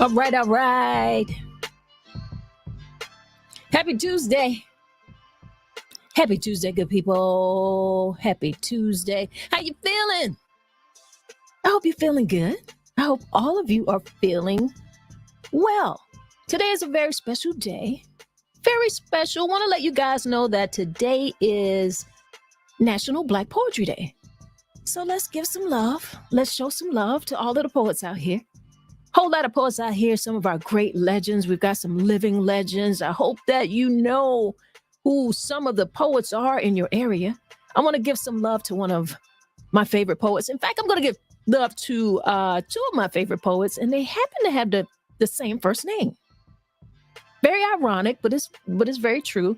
All right, all right. Happy Tuesday. Happy Tuesday, good people. Happy Tuesday. How you feeling? I hope you're feeling good. I hope all of you are feeling well. Today is a very special day. Very special. Want to let you guys know that today is National Black Poetry Day. So let's give some love. Let's show some love to all of the poets out here. Whole lot of poets out here, some of our great legends. We've got some living legends. I hope that you know who some of the poets are in your area. I want to give some love to one of my favorite poets. In fact, I'm going to give love to two of my favorite poets, and they happen to have the same first name. Very ironic, but it's very true.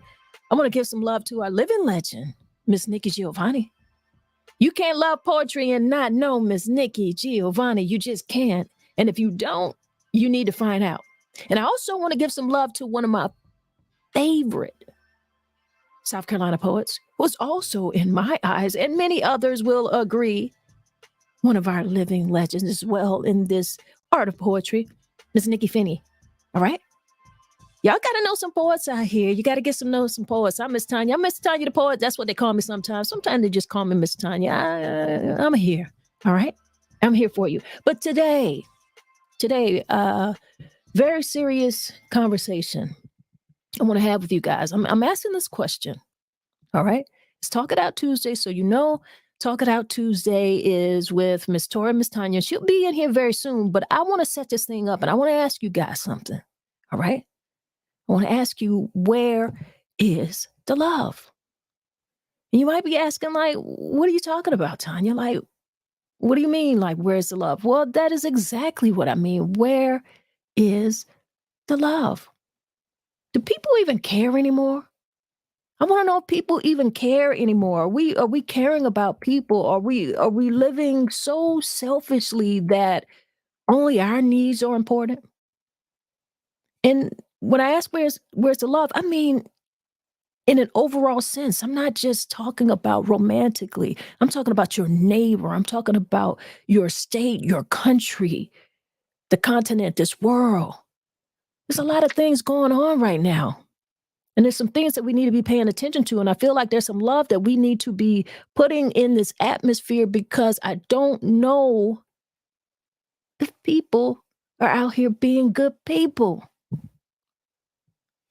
I want to give some love to our living legend, Miss Nikki Giovanni. You can't love poetry and not know Miss Nikki Giovanni. You just can't. And if you don't, you need to find out. And I also want to give some love to one of my favorite South Carolina poets, who's also, in my eyes, and many others will agree, one of our living legends as well in this art of poetry, Miss Nikki Finney. All right? Y'all got to know some poets out here. You got to get to know some poets. I'm Miss Tonya. I'm Miss Tonya the poet. That's what they call me sometimes. Sometimes they just call me Miss Tonya. I'm here. All right? I'm here for you. But today, very serious conversation I want to have with you guys. I'm asking this question. All right. It's Talk It Out Tuesday. So, you know, Talk It Out Tuesday is with Miss Tori and MsTonya. She'll be in here very soon, but I want to set this thing up and I want to ask you guys something. All right. I want to ask you, where is the love? And you might be asking, like, what are you talking about, Tanya? Like, what do you mean? Like, where's the love? Well, that is exactly what I mean. Where is the love? Do people even care anymore? I want to know if people even care anymore. Are we caring about people? Are we living so selfishly that only our needs are important? And when I ask where's the love, I mean in an overall sense. I'm not just talking about romantically. I'm talking about your neighbor. I'm talking about your state, your country, the continent, this world. There's a lot of things going on right now. And there's some things that we need to be paying attention to. And I feel like there's some love that we need to be putting in this atmosphere, because I don't know if people are out here being good people.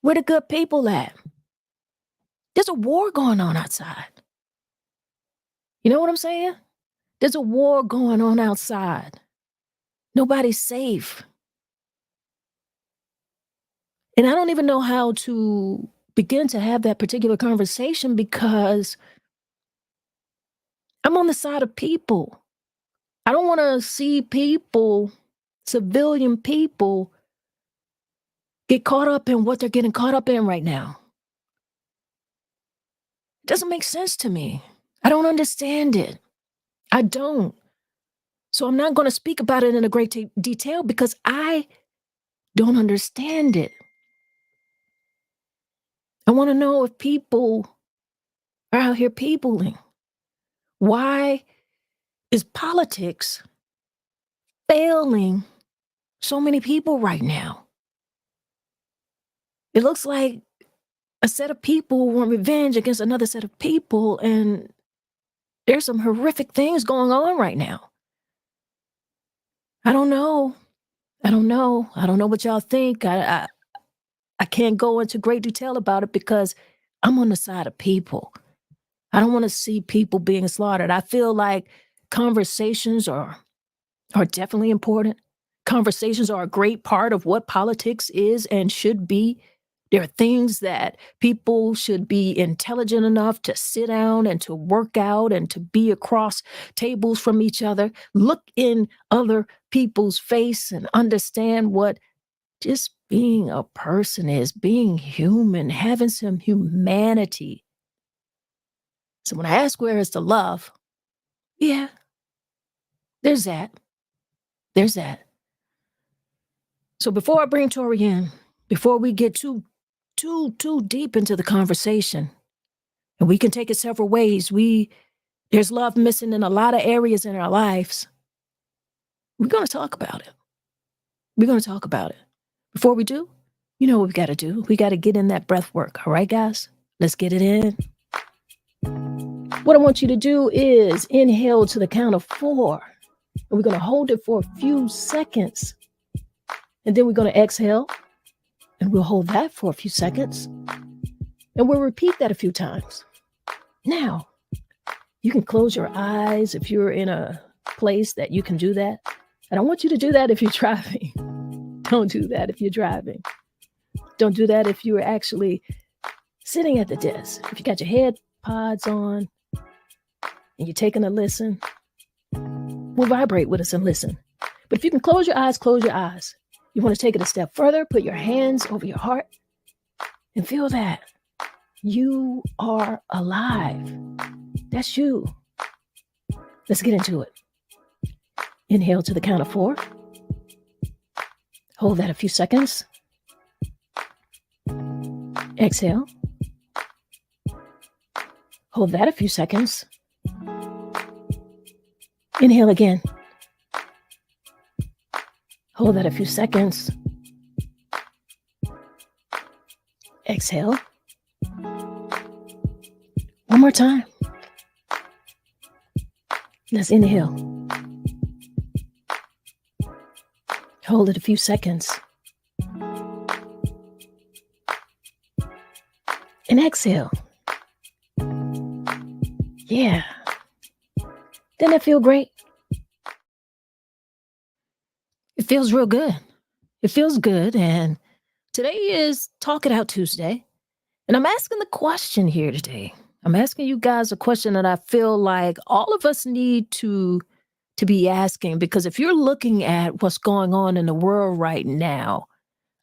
Where the good people at? There's a war going on outside. You know what I'm saying? There's a war going on outside. Nobody's safe. And I don't even know how to begin to have that particular conversation, because I'm on the side of people. I don't want to see people, civilian people, get caught up in what they're getting caught up in right now. It doesn't make sense to me. I don't understand it. I don't. So I'm not going to speak about it in a great detail, because I don't understand it. I want to know if people are out here peopling. Why is politics failing so many people right now? It looks like a set of people want revenge against another set of people, and there's some horrific things going on right now. I don't know what y'all think. I can't go into great detail about it, because I'm on the side of people. I don't want to see people being slaughtered. I feel like conversations are definitely important. Conversations are a great part of what politics is and should be. There are things that people should be intelligent enough to sit down and to work out and to be across tables from each other, look in other people's face and understand what just being a person is, being human, having some humanity. So when I ask where is the love, yeah, there's that. There's that. So before I bring Tori in, before we get too deep into the conversation, and we can take it several ways, there's love missing in a lot of areas in our lives. We're going to talk about it. We're going to talk about it. Before we do, you know what we got to do? We got to get in that breath work. All right, guys? Let's get it in. What I want you to do is inhale to the count of 4. And we're going to hold it for a few seconds. And then we're going to exhale. And we'll hold that for a few seconds. And we'll repeat that a few times. Now, you can close your eyes if you're in a place that you can do that. And I want you to do that if you're driving. Don't do that if you're driving. Don't do that if you're actually sitting at the desk. If you got your head pods on and you're taking a listen, we'll vibrate with us and listen. But if you can close your eyes, close your eyes. You want to take it a step further, put your hands over your heart and feel that you are alive. That's you. Let's get into it. Inhale to the count of 4. Hold that a few seconds. Exhale. Hold that a few seconds. Inhale again. Hold that a few seconds. Exhale. One more time. Let's inhale. Hold it a few seconds. And exhale. Yeah. Didn't it feel great? It feels real good. It feels good. And today is Talk It Out Tuesday. And I'm asking the question here today. I'm asking you guys a question that I feel like all of us need to be asking, because if you're looking at what's going on in the world right now,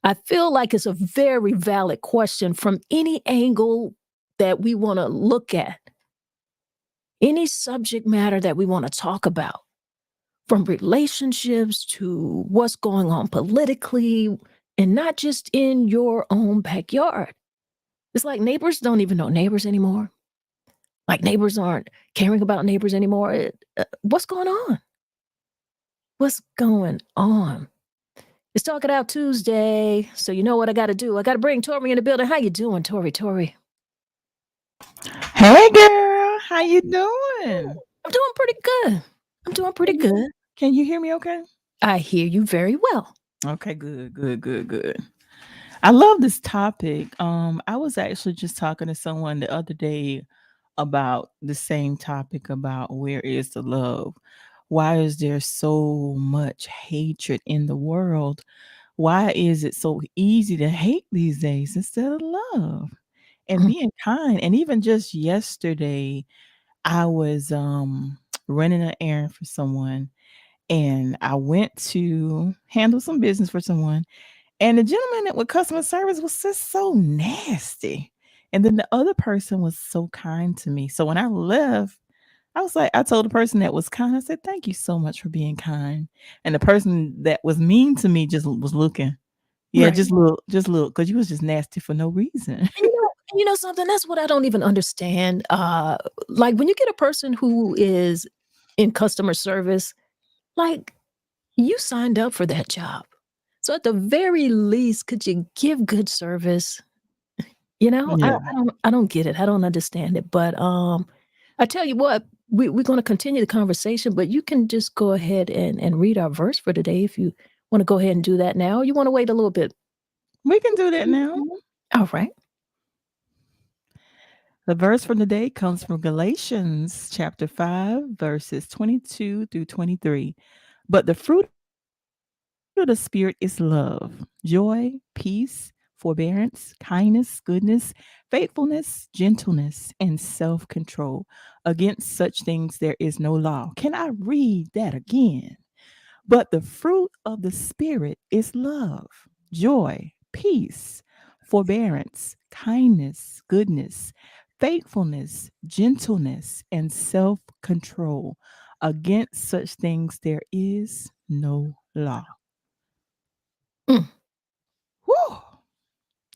I feel like it's a very valid question from any angle that we want to look at, any subject matter that we want to talk about, from relationships to what's going on politically, and not just in your own backyard. It's like neighbors don't even know neighbors anymore. Like neighbors aren't caring about neighbors anymore. What's going on? What's going on? It's Talk It Out Tuesday, so you know what I got to do. I got to bring Tori in the building. How you doing, Tori? Hey girl, how you doing? I'm doing pretty good. I'm doing pretty good. Can you hear me okay? I hear you very well. Okay, good. I love this topic. I was actually just talking to someone the other day about the same topic about where is the love? Why is there so much hatred in the world? Why is it so easy to hate these days instead of love and Mm. being kind? And even just yesterday, I was running an errand for someone and I went to handle some business for someone. And the gentleman that with customer service was just so nasty. And then the other person was so kind to me. So when I left, I was like, I told the person that was kind, I said, "Thank you so much for being kind." And the person that was mean to me just was looking. Yeah, Right. just look, because you was just nasty for no reason. And you know something? That's what I don't even understand. Like when you get a person who is in customer service, like you signed up for that job. So at the very least, could you give good service? You know, I, Yeah. I don't I don't get it. I don't understand it. But I tell you what, we're gonna continue the conversation, but you can just go ahead and read our verse for today if you want to go ahead and do that now. You want to wait a little bit. We can do that now. All right. The verse from the day comes from Galatians chapter 5, verses 22 through 23. But the fruit of the Spirit is love, joy, peace, forbearance, kindness, goodness, faithfulness, gentleness, and self control. Against such things there is no law. Can I read that again? But the fruit of the Spirit is love, joy, peace, forbearance, kindness, goodness, faithfulness, gentleness, and self control. Against such things there is no law. Mm, Whew,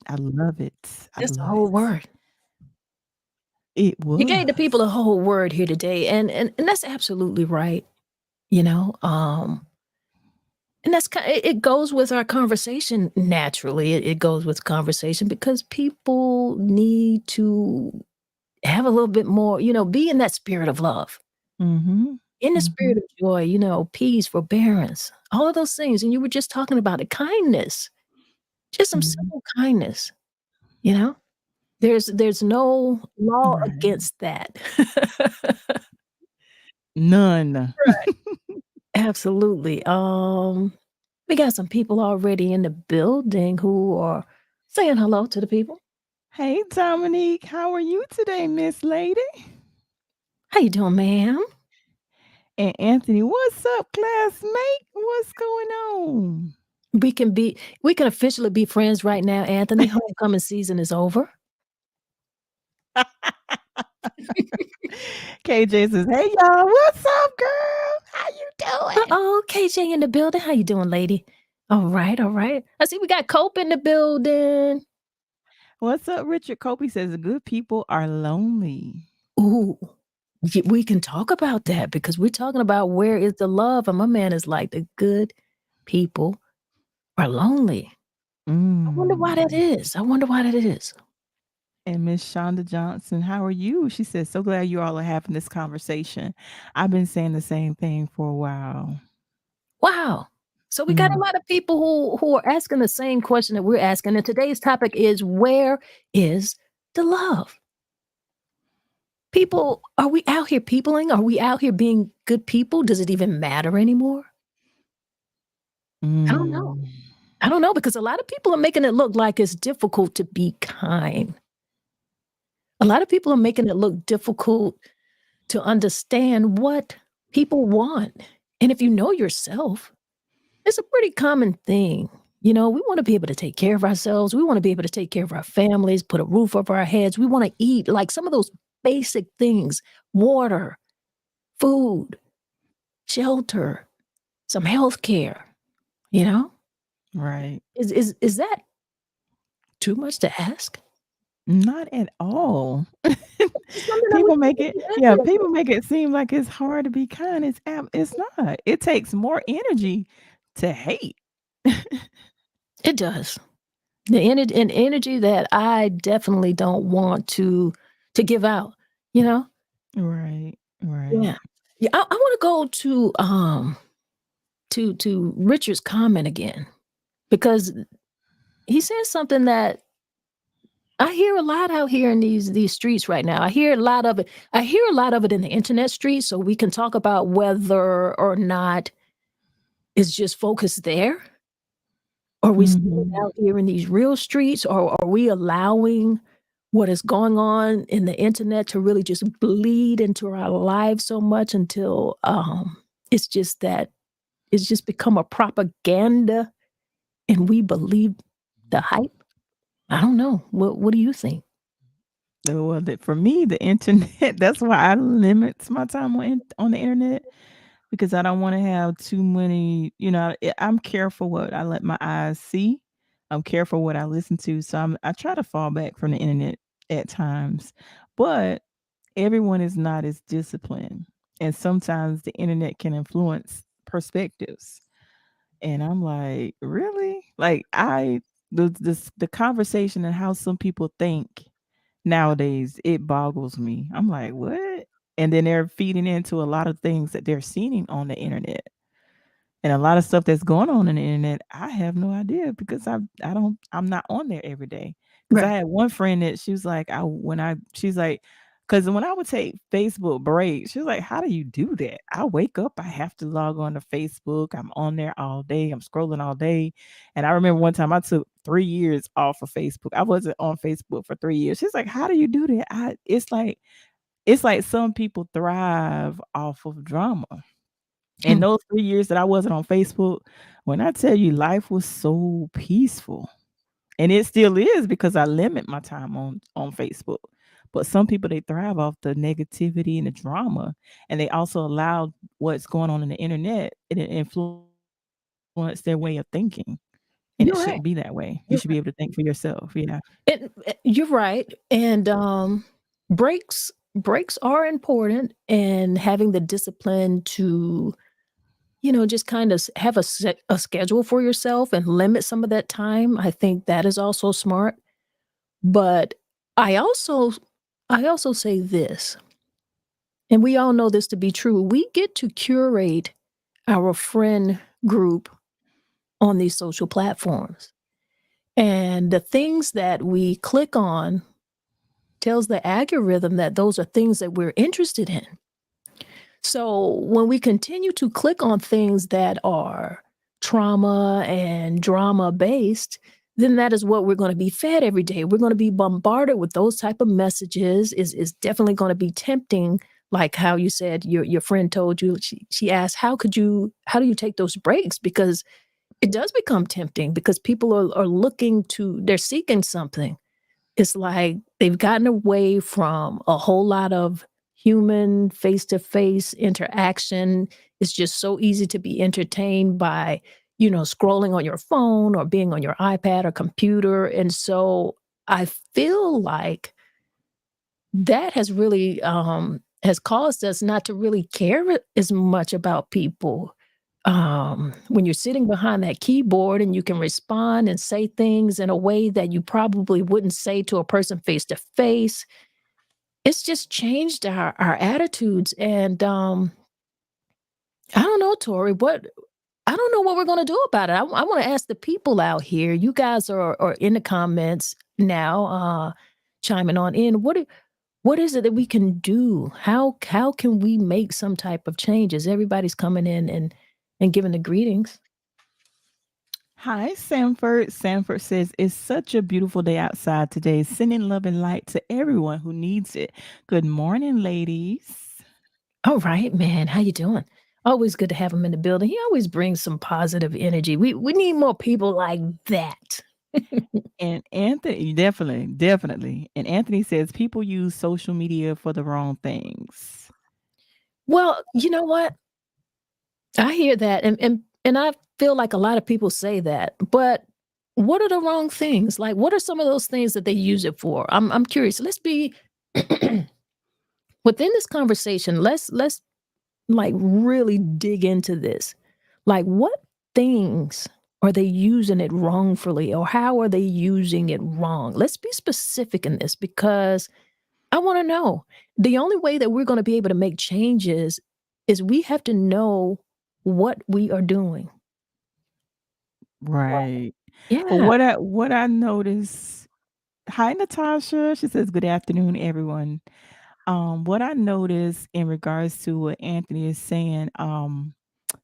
I love it. I that's the love whole it. word. It You gave the people was. a whole word here today, and that's absolutely right. You know, And that's it goes with our conversation naturally. It goes with conversation because people need to have a little bit more, be in that spirit of love, Mm-hmm. in the spirit Mm-hmm. of joy, peace, forbearance, all of those things. And you were just talking about it, kindness, just some Mm-hmm. simple kindness, you know? There's no law Right. against that. None. Right. Absolutely. We got some people already in the building who are saying hello to the people. Hey, Dominique, how are you today, Miss Lady? How you doing, ma'am? And Anthony, what's up, classmate? What's going on? We can officially be friends right now, Anthony. Homecoming season is over. KJ says, "Hey y'all, what's up, girl? How you doing?" Uh-oh, KJ in the building. How you doing, lady? All right, all right. I see we got Cope in the building. What's up, Richard? Kobe says, "The good people are lonely." Ooh, we can talk about that because we're talking about where is the love, and my man is like the good people are lonely. I wonder why that Mm. is. I wonder why that is. And Miss Shonda Johnson, how are you? She says, "So glad you all are having this conversation. I've been saying the same thing for a while." Wow. So we got a Mm. lot of people who are asking the same question that we're asking. And today's topic is where is the love? People, are we out here peopling? Are we out here being good people? Does it even matter anymore? I don't know. Mm. I don't know because a lot of people are making it look like it's difficult to be kind. A lot of people are making it look difficult to understand what people want. And if you know yourself, it's a pretty common thing. We want to be able to take care of ourselves. We want to be able to take care of our families, put a roof over our heads. We want to eat like some of those basic things: water, food, shelter, some health care, you know? Right. Is that too much to ask? Not at all. It's something that we People make need to it be yeah, asking people ourselves. make it seem like it's hard to be kind. It's not. It takes more energy to hate. It does. The energy that I definitely don't want to give out, you know? Right, Yeah. right. Yeah, I wanna go to Richard's comment again because he says something that I hear a lot out here in these streets right now. I hear a lot of it. I hear a lot of it in the internet streets, so we can talk about whether or not it's just focused there. Are we seeing it Mhm. out here in these real streets, or are we allowing what is going on in the internet to really just bleed into our lives so much until, it's just that it's just become a propaganda and we believe the hype? I don't know. What do you think? Well, for me, the internet, that's why I limit my time on the internet because I don't wanna have too many I'm careful what I let my eyes see. I'm careful what I listen to, so I try to fall back from the internet at times, but everyone is not as disciplined, and sometimes the internet can influence perspectives. And I'm like, "Really?" Like, the conversation and how some people think nowadays, it boggles me. I'm like, "What?" And then they're feeding into a lot of things that they're seeing on the internet. And a lot of stuff that's going on in the internet, I have no idea because I'm not on there every day. Because I Right, had one friend that she was like, I when I she's like, because when I would take Facebook breaks, she was like, "How do you do that?" I wake up, I have to log on to Facebook. I'm on there all day. I'm scrolling all day. And I remember one time I took 3 years off of Facebook. I wasn't on Facebook for 3 years. She's like, "How do you do that?" It's like some people thrive off of drama. And mm, those 3 years that I wasn't on Facebook, when I tell you life was so peaceful, and it still is because I limit my time on Facebook. But some people, they thrive off the negativity and the drama, and they also allow what's going on in the internet, and it influence their way of thinking, and it you're right, shouldn't be that way. You you're should be right. able to think for yourself, yeah. You're right, and, breaks are important, and having the discipline to, just kind of have a schedule for yourself and limit some of that time. I think that is also smart. But I also I also say this, and we all know this to be true. We get to curate our friend group on these social platforms. And the things that we click on tells the algorithm that those are things that we're interested in. So when we continue to click on things that are trauma and drama based, then that is what we're going to be fed every day. We're going to be bombarded with those type of messages. Is definitely going to be tempting, like how you said your friend told you. She asked, how do you take those breaks? Because it does become tempting because people are they're seeking something. It's like they've gotten away from a whole lot of human face-to-face interaction. It's just so easy to be entertained by, scrolling on your phone or being on your iPad or computer. And so I feel like that has really has caused us not to really care as much about people. When you're sitting behind that keyboard and you can respond and say things in a way that you probably wouldn't say to a person face to face, it's just changed our attitudes. And I don't know, Tori, I don't know what we're going to do about it. I want to ask the people out here. You guys are in the comments now, chiming on in. What is it that we can do? How can we make some type of changes? Everybody's coming in and giving the greetings. Hi, Sanford. Sanford says, it's such a beautiful day outside today, sending love and light to everyone who needs it. Good morning, ladies. All right, man. How you doing? Always good to have him in the building. He always brings some positive energy. We need more people like that. And Anthony, definitely, definitely. And Anthony says, people use social media for the wrong things. Well, you know what? I hear that, and I feel like a lot of people say that, but what are the wrong things? Like, what are some of those things that they use it for? I'm curious. Let's be within this conversation. Let's like really dig into this. Like, what things are they using it wrongfully, or how are they using it wrong? Let's be specific in this because I want to know. The only way that we're going to be able to make changes is we have to know what we are doing. Right. Well, Yeah. what I notice. Hi, Natasha. She says, good afternoon, everyone. What I noticed in regards to what Anthony is saying,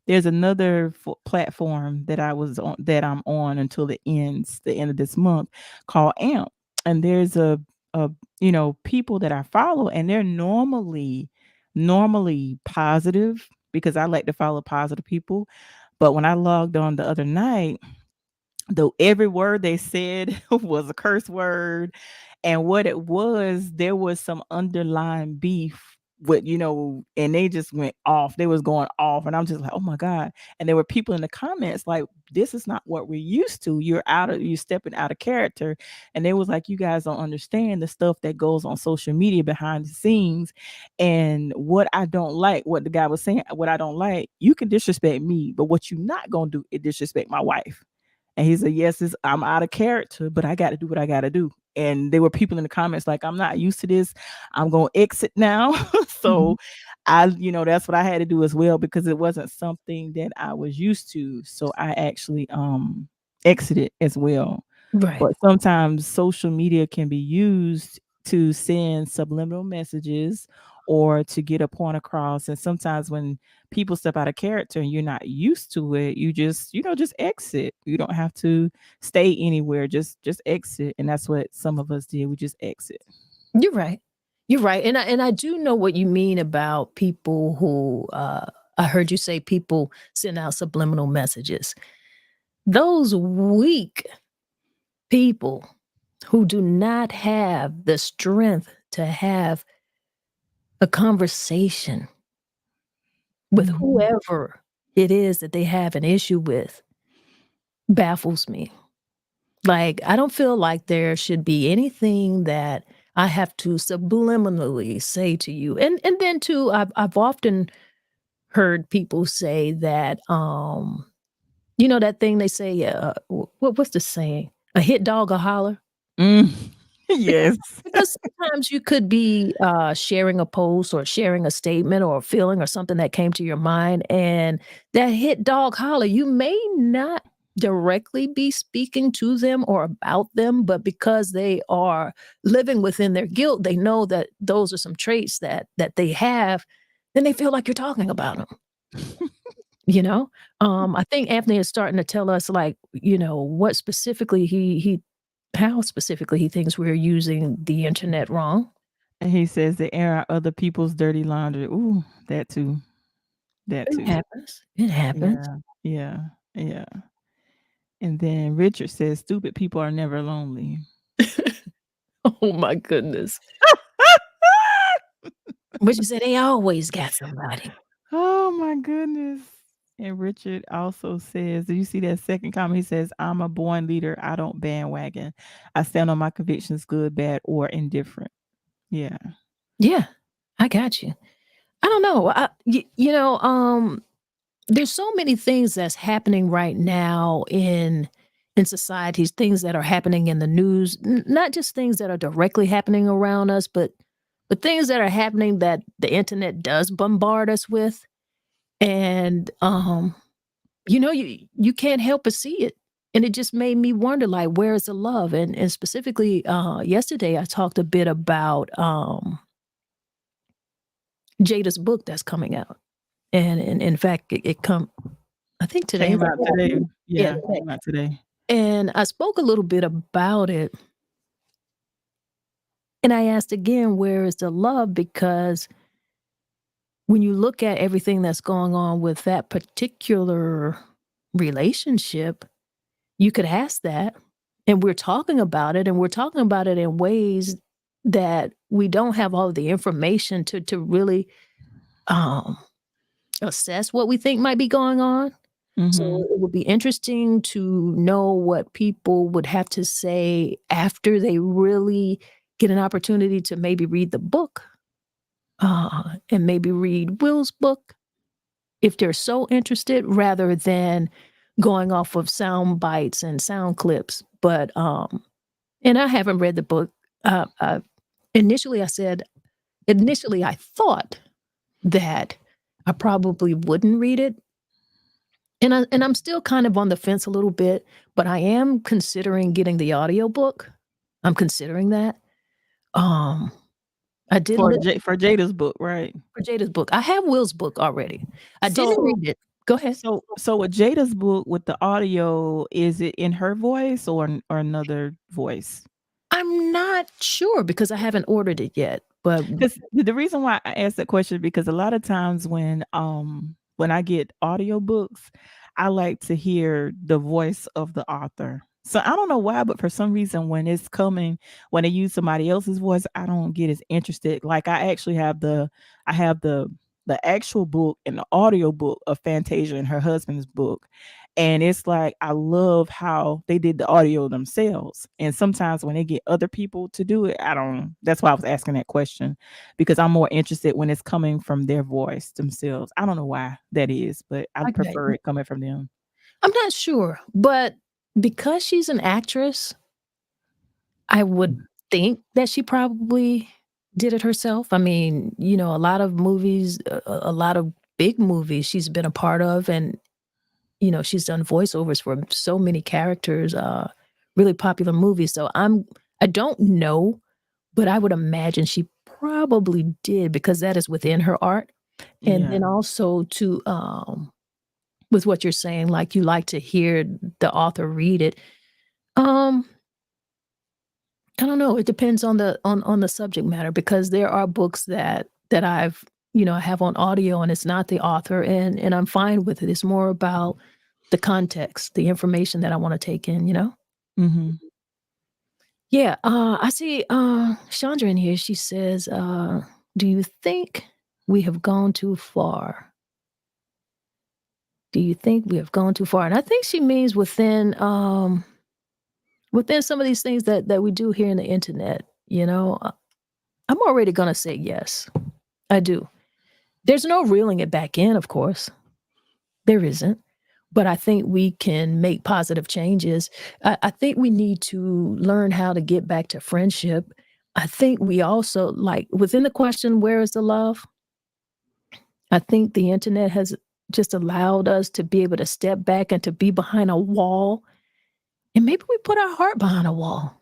there's another platform that I'm on until the end of this month, called AMP, and there's a people that I follow, and they're normally positive because I like to follow positive people. But when I logged on the other night, though every word they said was a curse word, and what it was, there was some underlying beef with, and they just went off. They was going off, and I'm just like, oh my god. And there were people in the comments like, this is not what we're used to. You're stepping out of character. And they was like, you guys don't understand the stuff that goes on social media behind the scenes. And what the guy was saying, what I don't like, you can disrespect me, but what you're not gonna do is disrespect my wife. And he said, yes, I'm out of character, but I got to do what I got to do. And there were people in the comments like, I'm not used to this. I'm going to exit now. Mhm. So that's what I had to do as well, because it wasn't something that I was used to. So I actually exited as well. Right. But sometimes social media can be used to send subliminal messages or to get a point across. And sometimes when people step out of character and you're not used to it, you just exit. You don't have to stay anywhere. Just exit. And that's what some of us did. We just exit. You're right. You're right. And I do know what you mean about people who I heard you say people send out subliminal messages. Those weak people who do not have the strength to have a conversation with Mhm. whoever it is that they have an issue with baffles me. Like, I don't feel like there should be anything that I have to subliminally say to you. And then too, I've often heard people say that, you know that thing they say, what's the saying? A hit dog a holler? Mm. Bec Yes. because sometimes you could be, sharing a post or sharing a statement or a feeling or something that came to your mind, and that hit dog holler, you may not directly be speaking to them or about them, but because they are living within their guilt, they know that those are some traits that they have, then they feel like you're talking about them. You know? I think Anthony is starting to tell us, like, what specifically he how specifically he thinks we're using the internet wrong. And he says they air out other people's dirty laundry. Ooh, that too. That It too. happens. It happens. Yeah. Yeah. Yeah. And then Richard says stupid people are never lonely. Oh my goodness. But you said they always got somebody. Oh my goodness. And Richard also says, do you see that second comment? He says, I'm a born leader. I don't bandwagon. I stand on my convictions, good, bad, or indifferent. Yeah. Yeah, I got you. I don't know. There's so many things that's happening right now in societies, things that are happening in the news, not just things that are directly happening around us, but things that are happening that the internet does bombard us with. And you can't help but see it. And it just made me wonder, like, where is the love? And specifically, yesterday I talked a bit about Jada's book that's coming out. And in fact, it come I think today. Came out today. Yeah, Yeah, today. came out today. And I spoke a little bit about it. And I asked again, where is the love? Because when you look at everything that's going on with that particular relationship, you could ask that. And we're talking about it, and we're talking about it in ways that we don't have all of the information to really um, assess what we think might be going on. So Mhm. it would be interesting to know what people would have to say after they really get an opportunity to maybe read the book, and maybe read Will's book if they're so interested, rather than going off of sound bites and sound clips. But and I haven't read the book. Initially, I said initially I thought that I probably wouldn't read it. And I'm still kind of on the fence a little bit, but I am considering getting the audiobook. I'm considering that. Um, I did For Jada's book, right? for Jada's book. I have Will's book already. I didn't So read it. Go ahead. so with Jada's book with the audio, is it in her voice or another voice? I'm not sure because I haven't ordered it yet, but Because the reason why I asked that question is because a lot of times when I get audiobooks, I like to hear the voice of the author. So I don't know why, but for some reason when they use somebody else's voice, I don't get as interested. Like I have the actual book and the audio book of Fantasia and her husband's book. And it's like I love how they did the audio themselves. And sometimes when they get other people to do it, I don't that's why I was asking that question because I'm more interested when it's coming from their voice themselves. I don't know why that is, but I okay. prefer it coming from them. I'm not sure, but because she's an actress, I would think that she probably did it herself. I mean, a lot of movies, a lot of big movies she's been a part of, and she's done voiceovers for so many characters, really popular movies. So I don't know, but I would imagine she probably did because that is within her art. And Yeah. then also to with what you're saying, like you like to hear the author read it. Um, I don't know. It depends on the subject matter because there are books that I have on audio and it's not the author and I'm fine with it. It's more about the context, the information that I want to take in. Mhm. Yeah, I see Chandra in here. She says, do you think we have gone too far? Do you think we have gone too far? And I think she means within some of these things that we do here in the internet. I'm already gonna say yes. I do. There's no reeling it back in, of course. There isn't. But I think we can make positive changes. I think we need to learn how to get back to friendship. I think we also, like, within the question, where is the love? I think the internet has just allowed us to be able to step back and to be behind a wall. And maybe we put our heart behind a wall.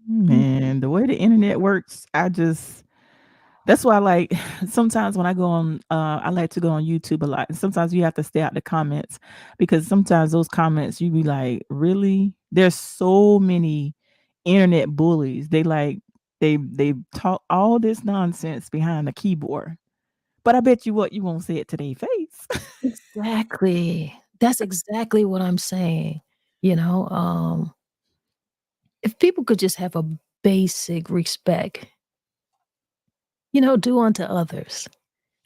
Man, the way the internet works, that's why, like, sometimes when I go on, I like to go on YouTube a lot. And sometimes you have to stay out the comments because sometimes those comments you be like, really? There's so many internet bullies. They talk all this nonsense behind the keyboard. But I bet you what you won't say it to their face. Exactly. That's exactly what I'm saying. You know, if people could just have a basic respect, do unto others.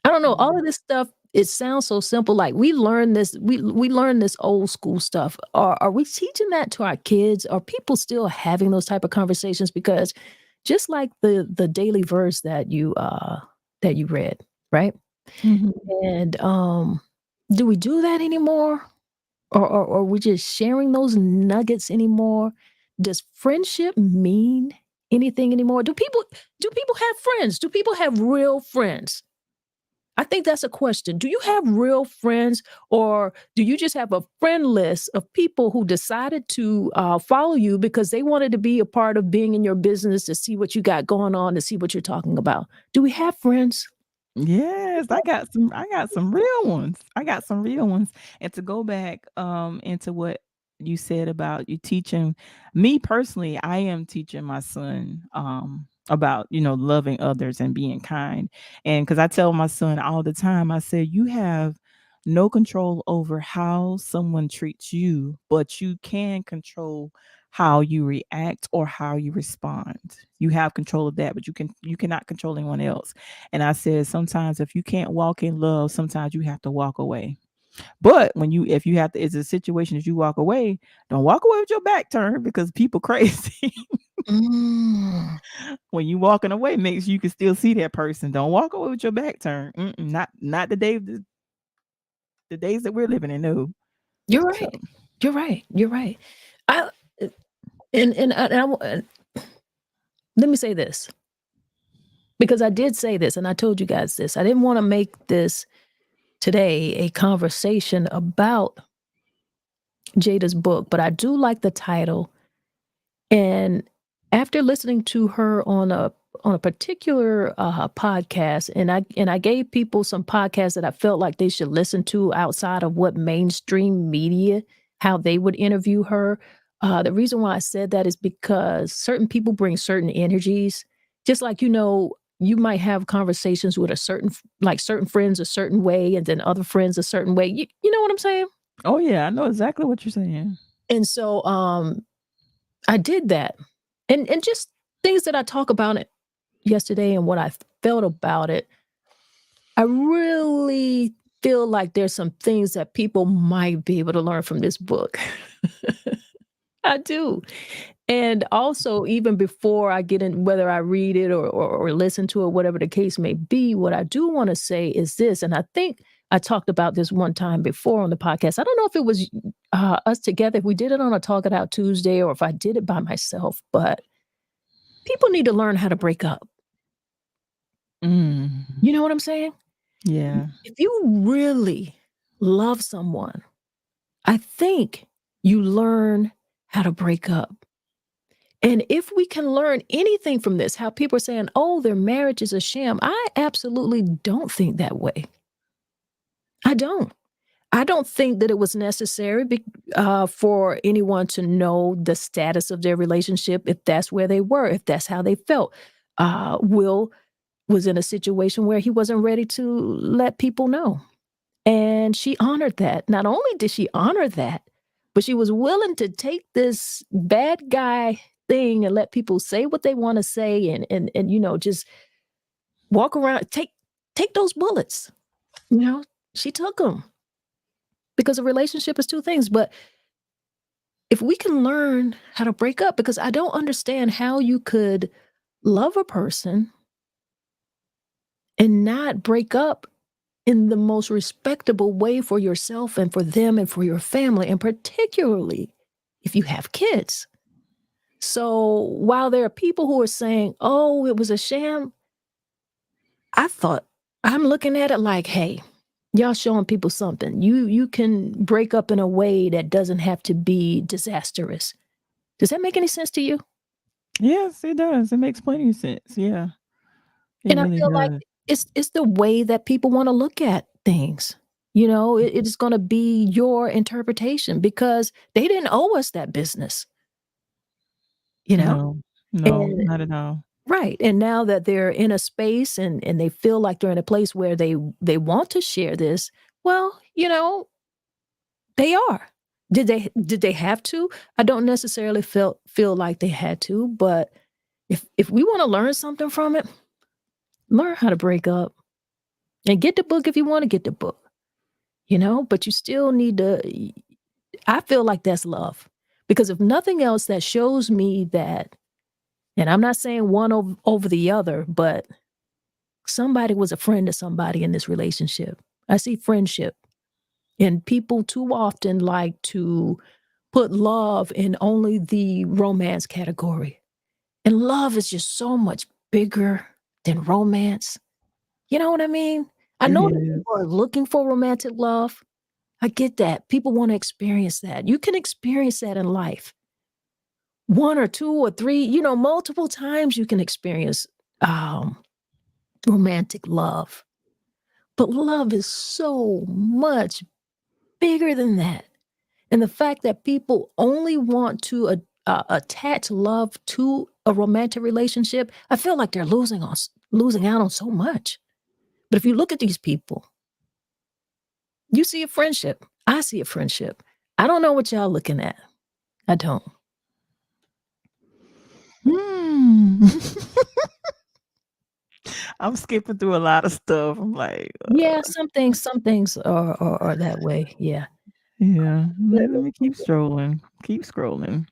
I don't know, all Mhm. of this stuff, it sounds so simple. Like we learn this old school stuff. Are we teaching that to our kids? Are people still having those type of conversations? Because just like the daily verse that you read, right? Mhm. And do we do that anymore? Or are we just sharing those nuggets anymore? Does friendship mean anything anymore? Do people have friends? Do people have real friends? I think that's a question. Do you have real friends, or do you just have a friend list of people who decided to follow you because they wanted to be a part of being in your business, to see what you got going on, to see what you're talking about? Do we have friends? Yes, I got some real ones. I got some real ones. And to go back into what you said about you teaching me personally, I am teaching my son about, loving others and being kind. And cuz I tell my son all the time, I say you have no control over how someone treats you, but you can control how you react or how you respond. You have control of that, but you cannot control anyone else. And I said, sometimes if you can't walk in love, sometimes you have to walk away. But if you have to, it's a situation that you walk away, don't walk away with your back turned because people crazy. Mm, When you walking away, make sure you can still see that person. Don't walk away with your back turned. Not the days that we're living in. No. you're So right. You're right. You're right. I and let me say this, because I did say this and I told you guys this. I didn't want to make this today a conversation about Jada's book, but I do like the title. And after listening to her on a particular podcast, and I gave people some podcasts that I felt like they should listen to outside of what mainstream media, how they would interview her. The reason why I said that is because certain people bring certain energies. Just like, you might have conversations with certain friends a certain way, and then other friends a certain way. You know what I'm saying? oh yeah, I know exactly what you're saying. And so I did that. And just things that I talk about it yesterday and what I felt about it, I really feel like there's some things that people might be able to learn from this book. I do. And also, even before I get in, whether I read it or listen to it, whatever the case may be, what I do want to say is this. And I think I talked about this one time before on the podcast. I don't know if it was us together, if we did it on a Talk It Out Tuesday, or if I did it by myself, but people need to learn how to break up. Mm, You know what I'm saying? yeah. If you really love someone, I think you learn how to break up. And if we can learn anything from this, how people are saying, oh, their marriage is a sham, I absolutely don't think that way. I don't. I don't think that it was necessary for anyone to know the status of their relationship, if that's where they were, if that's how they felt. Will was in a situation where he wasn't ready to let people know. And she honored that. Not only did she honor that, but she was willing to take this bad guy thing and let people say what they want to say, and just walk around, take those bullets. You know, she took them, because a relationship is two things. But if we can learn how to break up, because I don't understand how you could love a person and not break up in the most respectable way for yourself and for them and for your family, and particularly if you have kids. So while there are people who are saying, oh, it was a sham, I'm looking at it like, hey, y'all showing people something. You can break up in a way that doesn't have to be disastrous. Does that make any sense to you? Yes, it does. It makes plenty of sense. Yeah, it And I really feel like does. it's the way that people want to look at things. You know, it is going to be your interpretation because they didn't owe us that business, you know? No, no, And not at all. right. And now that they're in a space and they feel like they're in a place where they want to share this, well, they are. Did they have to? I don't necessarily feel like they had to, but if we want to learn something from it, learn how to break up and get the book if you want to get the book. But you still need to. I feel like that's love because if nothing else, that shows me that, and I'm not saying one over the other, but somebody was a friend to somebody in this relationship. I see friendship, and people too often like to put love in only the romance category. And love is just so much bigger than romance. You know what I mean? I It know that is. people are looking for romantic love. I get that. People want to experience that. You can experience that in life. One or two or three, multiple times you can experience um, romantic love. But love is so much bigger than that. And the fact that people only want to attach love to a romantic relationship, I feel like they're losing out on so much. But if you look at these people, you see a friendship. I see a friendship. I don't know what y'all looking at. I don't. Hmm. I'm skipping through a lot of stuff. I'm like, Yeah, some things are that way. Yeah. yeah, Let let me me keep strolling. Keep scrolling.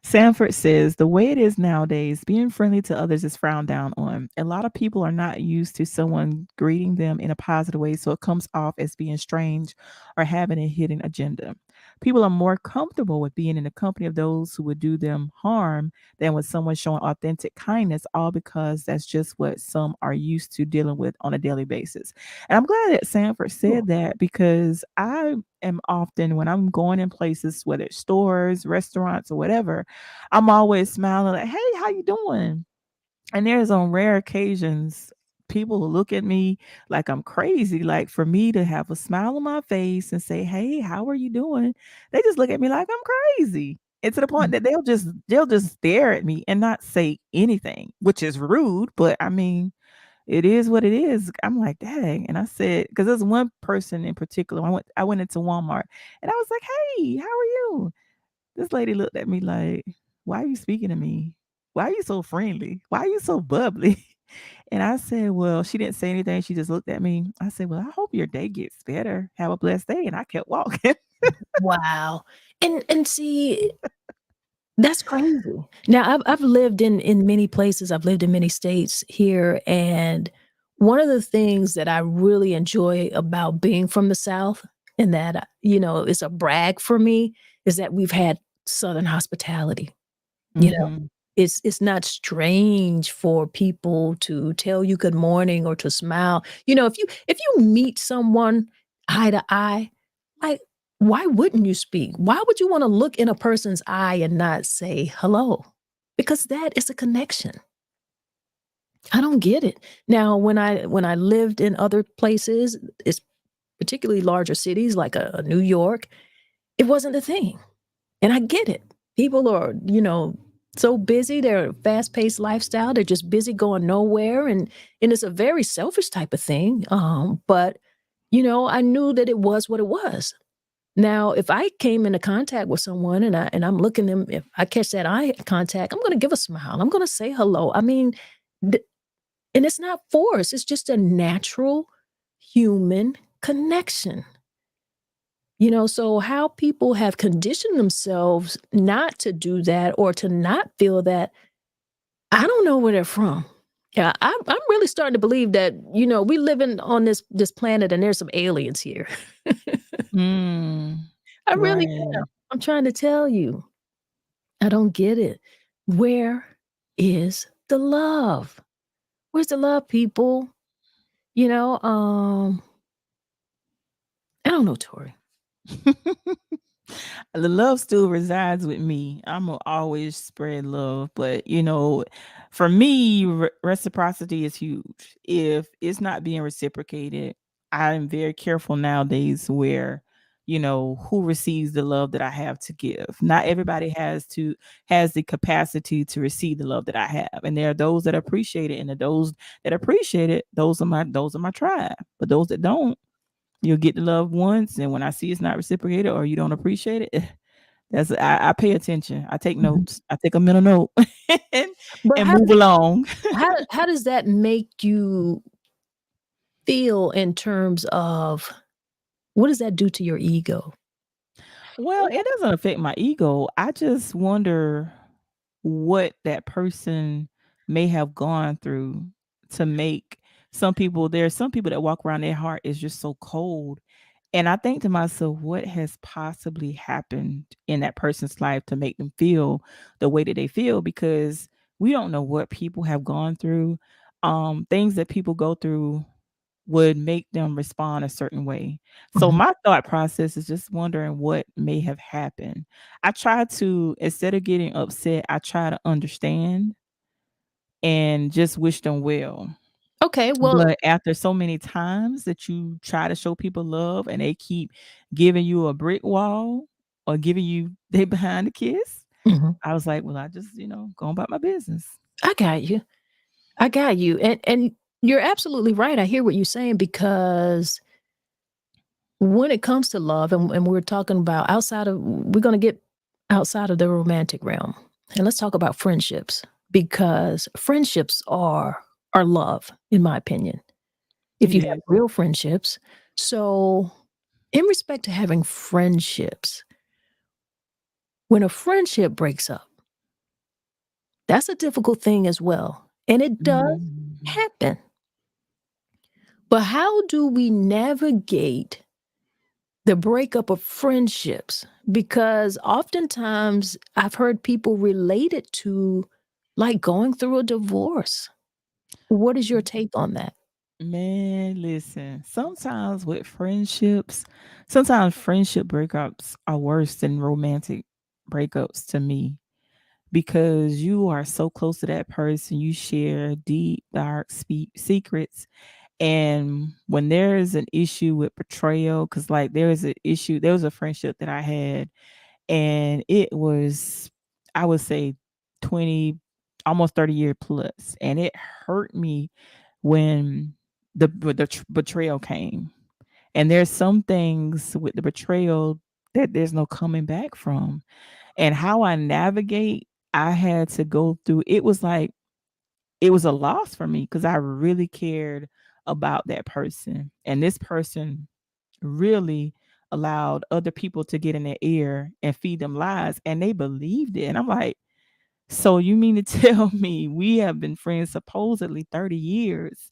Sanford says the way it is nowadays, being friendly to others is frowned down on. A lot of people are not used to someone greeting them in a positive way, so it comes off as being strange or having a hidden agenda. People are more comfortable with being in the company of those who would do them harm than with someone showing authentic kindness, all because that's just what some are used to dealing with on a daily basis. And I'm glad that Sanford Sure. said that because I am often, when I'm going in places, whether it's stores, restaurants, or whatever, I'm always smiling like, "Hey, how you doing?" And there's on rare occasions people who look at me like I'm crazy. Like for me to have a smile on my face and say, "Hey, how are you doing?" They just look at me like I'm crazy. And to the point that they'll just stare at me and not say anything, which is rude, but I mean, it is what it is. I'm like, dang. And I said, because there's one person in particular. I went into Walmart and I was like, "Hey, how are you?" This lady looked at me like, "Why are you speaking to me? Why are you so friendly? Why are you so bubbly?" And I said, "Well," she didn't say anything. She just looked at me. I said, "Well, I hope your day gets better. Have a blessed day." And I kept walking. Wow. And see, that's crazy. Now I've lived in many places. I've lived in many states here, and one of the things that I really enjoy about being from the South, and that it's a brag for me, is that we've had Southern hospitality. You know, Hmm. it's not strange for people to tell you good morning or to smile. If you meet someone eye to eye, like, why wouldn't you speak? Why would you wanna look in a person's eye and not say hello? Because that is a connection. I don't get it. Now, when I lived in other places, it's particularly larger cities like a New York, it wasn't a thing. And I get it. People are, so busy. They're a fast-paced lifestyle. They're just busy going nowhere. And it's a very selfish type of thing. But I knew that it was what it was. Now, if I came into contact with someone and I'm looking them, if I catch that eye contact, I'm gonna give a smile. I'm gonna say hello. I mean, th- and it's not forced, it's just a natural human connection. So how people have conditioned themselves not to do that or to not feel that, I don't know where they're from. Yeah, I'm really starting to believe that, we living on this planet and there's some aliens here. Mm, I really am. right. I'm trying to tell you. I don't get it. Where is the love? Where's the love, people? You know, um, I don't know, Tori. The love still resides with me. I'm gonna always spread love, but for me, reciprocity is huge. If it's not being reciprocated, I'm very careful nowadays where who receives the love that I have to give. Not everybody has the capacity to receive the love that I have, and there are those that appreciate it, and those that appreciate it, those are my tribe. But those that don't, you'll get the love once, and when I see it's not reciprocated or you don't appreciate it, I pay attention. I take Mhm. notes. I take a mental note and, But and move along. how does that make you feel in terms of what does that do to your ego? Well, it doesn't affect my ego. I just wonder what that person may have gone through to make there's some people that walk around their heart is just so cold. And I think to myself, what has possibly happened in that person's life to make them feel the way that they feel? Because we don't know what people have gone through. Things that people go through would make them respond a certain way. So Mhm. my thought process is just wondering what may have happened. I try to, instead of getting upset, I try to understand and just wish them well. Okay, well, But after so many times that you try to show people love and they keep giving you a brick wall or giving you they behind the kiss, mhm, I was like, well, I just, go about my business. I got you. I got you. And you're absolutely right. I hear what you're saying because when it comes to love, and we're talking about we're going to get outside of the romantic realm, and let's talk about friendships because friendships are love, in my opinion. If you have Yes. real friendships, so in respect to having friendships, when a friendship breaks up, that's a difficult thing as well, and it does Mhm. happen. But how do we navigate the breakup of friendships? Because oftentimes I've heard people relate it to like going through a divorce. What is your take on that? Man, listen, sometimes friendship breakups are worse than romantic breakups to me because you are so close to that person. You share deep, dark secrets. And when there is an issue with betrayal, because like there was a friendship that I had, and it was, I would say, 20, almost 30-year plus. And it hurt me when the betrayal came. And there's some things with the betrayal that there's no coming back from. And how I navigate, I had to go through it was like it was a loss for me because I really cared about that person. And this person really allowed other people to get in their ear and feed them lies, and they believed it. And I'm like, so you mean to tell me we have been friends supposedly 30 years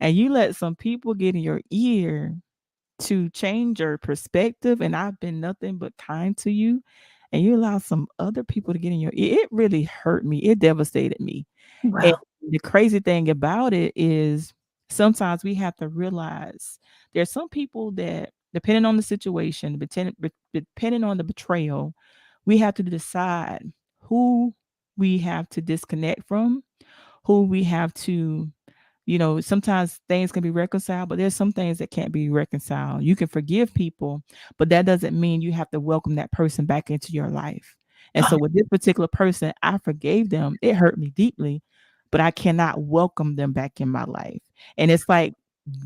and you let some people get in your ear to change your perspective, and I've been nothing but kind to you, and you allow some other people to get in your ear? It really hurt me. It devastated me. And Wow. the crazy thing about it is sometimes we have to realize there's some people that, depending on the situation, depending on the betrayal, we have to decide who we have to disconnect from, who we have to, sometimes things can be reconciled, but there's some things that can't be reconciled. You can forgive people, but that doesn't mean you have to welcome that person back into your life. And Uh, so with this particular person, I forgave them. It hurt me deeply, but I cannot welcome them back in my life. And it's like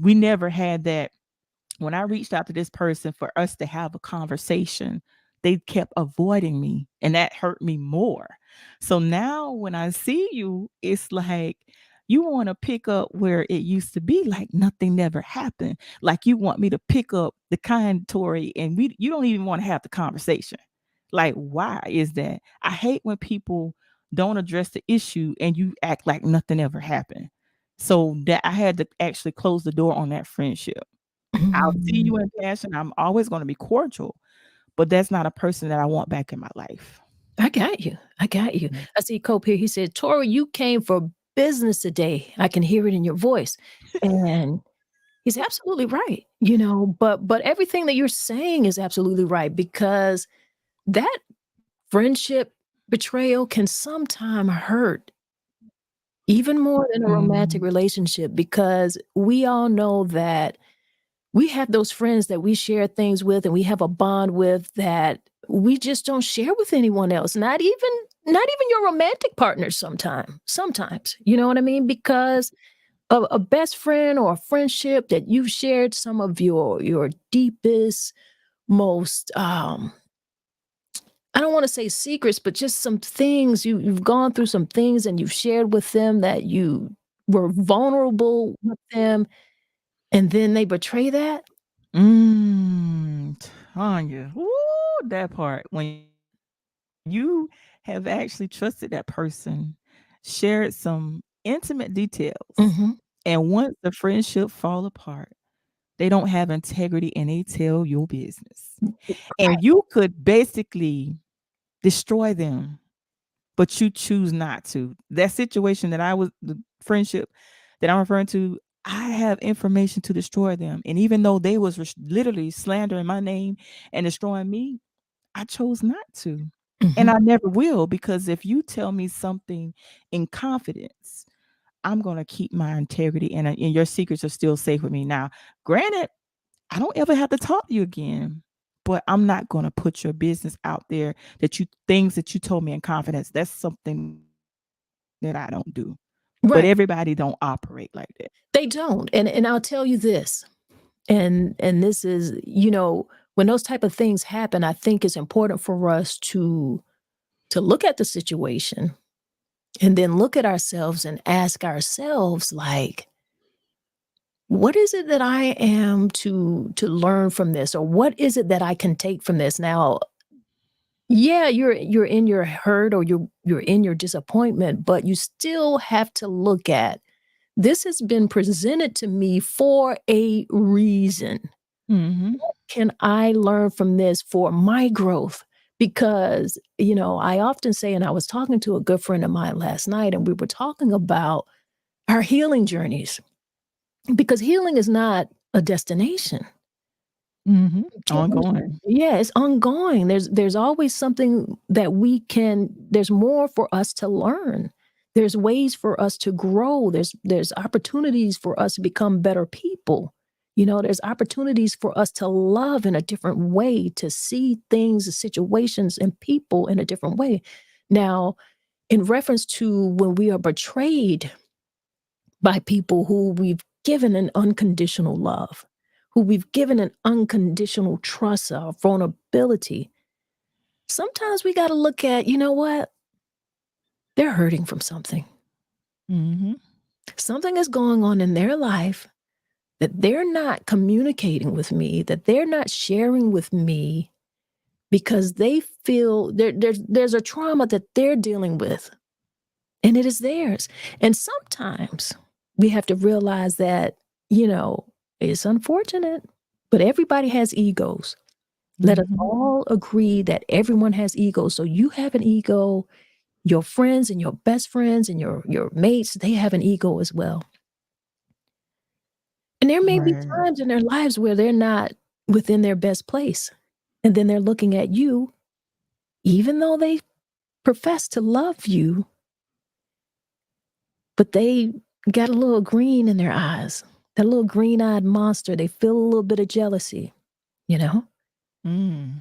we never had that. When I reached out to this person for us to have a conversation, they kept avoiding me, and that hurt me more. So now when I see you, it's like you want to pick up where it used to be like nothing never happened. Like you want me to pick up the kind Tori, and you don't even want to have the conversation. Like, why is that? I hate when people don't address the issue and you act like nothing ever happened. So that I had to actually close the door on that friendship. I'll see Mm, you in passion. I'm always going to be cordial, but that's not a person that I want back in my life. I got you. I got you. Mm. I see Cope here. He said, Tori, you came for business today. I can hear it in your voice. And he's absolutely right, but everything that you're saying is absolutely right because that friendship betrayal can sometimes hurt even more than a romantic Mhm. relationship because we all know that we have those friends that we share things with and we have a bond with that we just don't share with anyone else, not even your romantic partners sometimes, you know what I mean? Because a best friend or a friendship that you've shared some of your deepest, most I don't want to say secrets, but just some things you've gone through some things and you've shared with them that you were vulnerable with them, and then they betray that. Mm, Tanya. Woo, that part. When you have actually trusted that person, shared some intimate details, Hmm. and once the friendship fall apart, they don't have integrity and they tell your business. And you could basically destroy them, but you choose not to. That situation that I was the friendship that I'm referring to, I have information to destroy them. And even though they was literally slandering my name and destroying me, I chose not to. And Hmm. I never will because if you tell me something in confidence, I'm going to keep my integrity and your secrets are still safe with me. Now, granted, I don't ever have to talk to you again, but I'm not going to put your business out there things that you told me in confidence. That's something that I don't do. But everybody don't Right. operate like that. They don't. And I'll tell you this. And this is, when those type of things happen, I think it's important for us to look at the situation and then look at ourselves and ask ourselves like, what is it that I am to learn from this, or what is it that I can take from this? Now, yeah, you're in your hurt or you're in your disappointment, but you still have to look at, this has been presented to me for a reason. Mhm. What can I learn from this for my growth? Because, I often say, and I was talking to a good friend of mine last night, and we were talking about our healing journeys, because healing is not a destination. Mhm. Change, Ongoing. yeah, it's ongoing. There's always something that there's more for us to learn. There's ways for us to grow. There's opportunities for us to become better people. There's opportunities for us to love in a different way, to see things, situations, and people in a different way. Now, in reference to when we are betrayed by people who we've given an unconditional love, who we've given an unconditional trust or vulnerability, sometimes we got to look at, you know what? They're hurting from something. Mhm. Something is going on in their life that they're not communicating with me, that they're not sharing with me because they feel there's a trauma that they're dealing with, and it is theirs. And sometimes we have to realize that, you know, it's unfortunate, but everybody has egos. Let us Mhm. all agree that everyone has egos. So you have an ego, your friends and your best friends and your mates, they have an ego as well. And there may be Right. times in their lives where they're not within their best place. And then they're looking at you, even though they profess to love you, but they got a little green in their eyes, that little green eyed monster. They feel a little bit of jealousy, you know? Mm.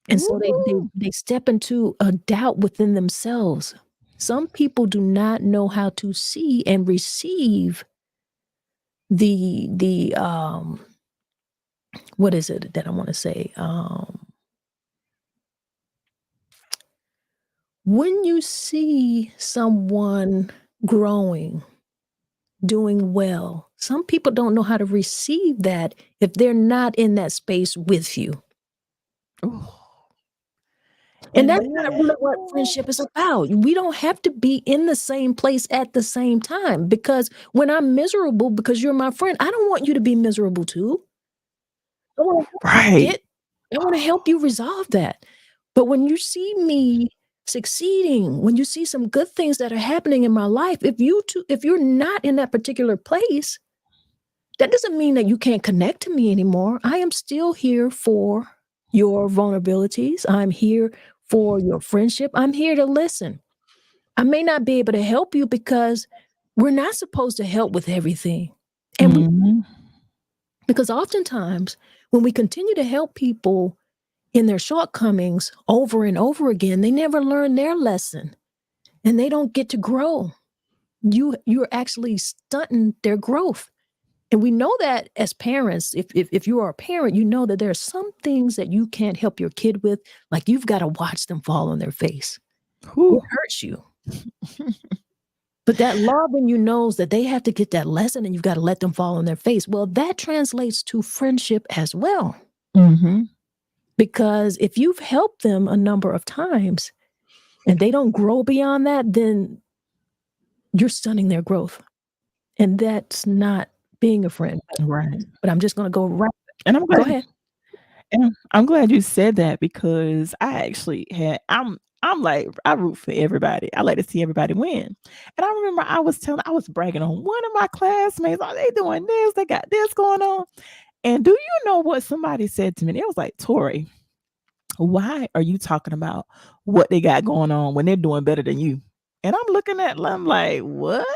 And so they, they, Ooh. they step into a doubt within themselves. Some people do not know how to see and receive the what is it that I want to say? When you see someone growing, doing well, some people don't know how to receive that if they're not in that space with you. Ooh. And And that's not really what friendship is about. We don't have to be in the same place at the same time, because when I'm miserable because you're my friend, I don't want you to be miserable too. I wanna help you right. I wanna help you resolve that. But when you see me succeeding, when you see some good things that are happening in my life, if you're not in that particular place, that doesn't mean that you can't connect to me anymore. I am still here for your vulnerabilities. I'm here for your friendship. I'm here to listen. I may not be able to help you because we're not supposed to help with everything. And we Mhm. because oftentimes when we continue to help people in their shortcomings over and over again, they never learn their lesson and they don't get to grow. You're actually stunting their growth. And we know that as parents, if you are a parent, you know that there are some things that you can't help your kid with, like you've got to watch them fall on their face. It Whew. hurts you. But that love in you knows that they have to get that lesson and you've got to let them fall on their face. Well, that translates to friendship as well. Mhm. Because if you've helped them a number of times and they don't grow beyond that, then you're stunning their growth. And that's not being a friend. Right. But I'm just going to go right. And I'm Go glad ahead. and I'm glad you said that because I actually had I'm like I root for everybody. I like to see everybody win. And I remember I was bragging on one of my classmates. Oh, they doing this, they got this going on. And do you know what somebody said to me? It was like, Tori, why are you talking about what they got going on when they're doing better than you? And I'm looking at them like, what?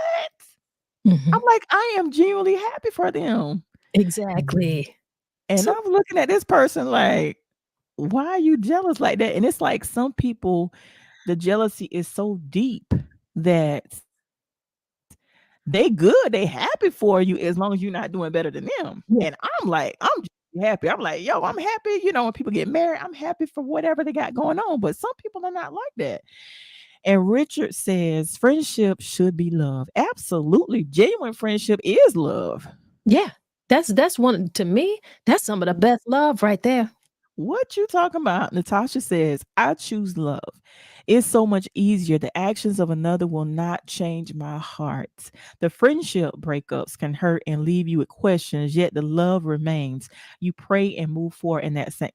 I'm Mhm. like, I am genuinely happy for them. Exactly. And So I'm looking at this person like, why are you jealous like that? And it's like some people, the jealousy is so deep that they good, they happy for you as long as you're not doing better than them. yeah, And I'm like, I'm just happy. I'm like, yo, I'm happy. You know, when people get married, I'm happy for whatever they got going on. But some people are not like that. And Richard says friendship should be love. Absolutely. Genuine friendship is love. yeah. That's one to me. That's some of the best love right there. What you talking about? Natasha says, I choose love. It's so much easier. The actions of another will not change my heart. The friendship breakups can hurt and leave you with questions, yet the love remains. You pray and move forward in that same.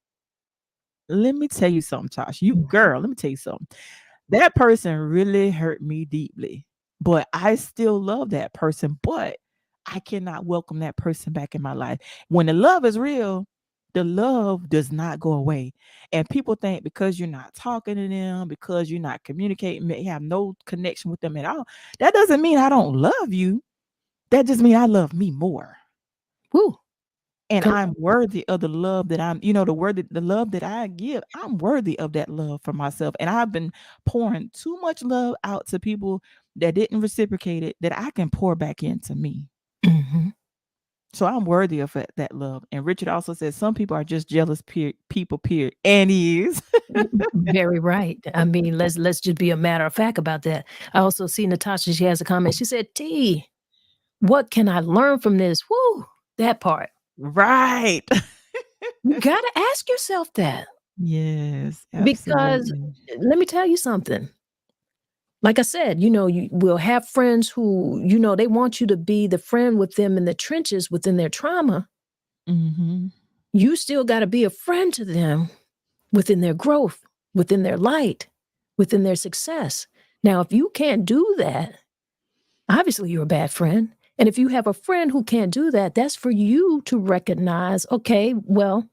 Let me tell you something, Tasha. You girl, let me tell you something. That person really hurt me deeply, but I still love that person, but I cannot welcome that person back in my life. When the love is real, the love does not go away. And people think because you're not talking to them, because you're not communicating, you have no connection with them at all. That doesn't mean I don't love you. That just means I love me more. Woo. And Come I'm worthy of the love that the love that I give, I'm worthy of that love for myself. And I've been pouring too much love out to people that didn't reciprocate it, that I can pour back into me. Mhm. So I'm worthy of that love. And Richard also says some people are just jealous people, period. And he is. Very right. I mean, let's just be a matter of fact about that. I also see Natasha, she has a comment. She said, T, what can I learn from this? Woo, that part. Right. You gotta ask yourself that. Yes, Because absolutely. let me tell you something. Like I said, you will have friends who, they want you to be the friend with them in the trenches within their trauma. Hmm. You still got to be a friend to them within their growth, within their light, within their success. Now, if you can't do that, obviously you're a bad friend. And if you have a friend who can't do that, that's for you to recognize, okay, well,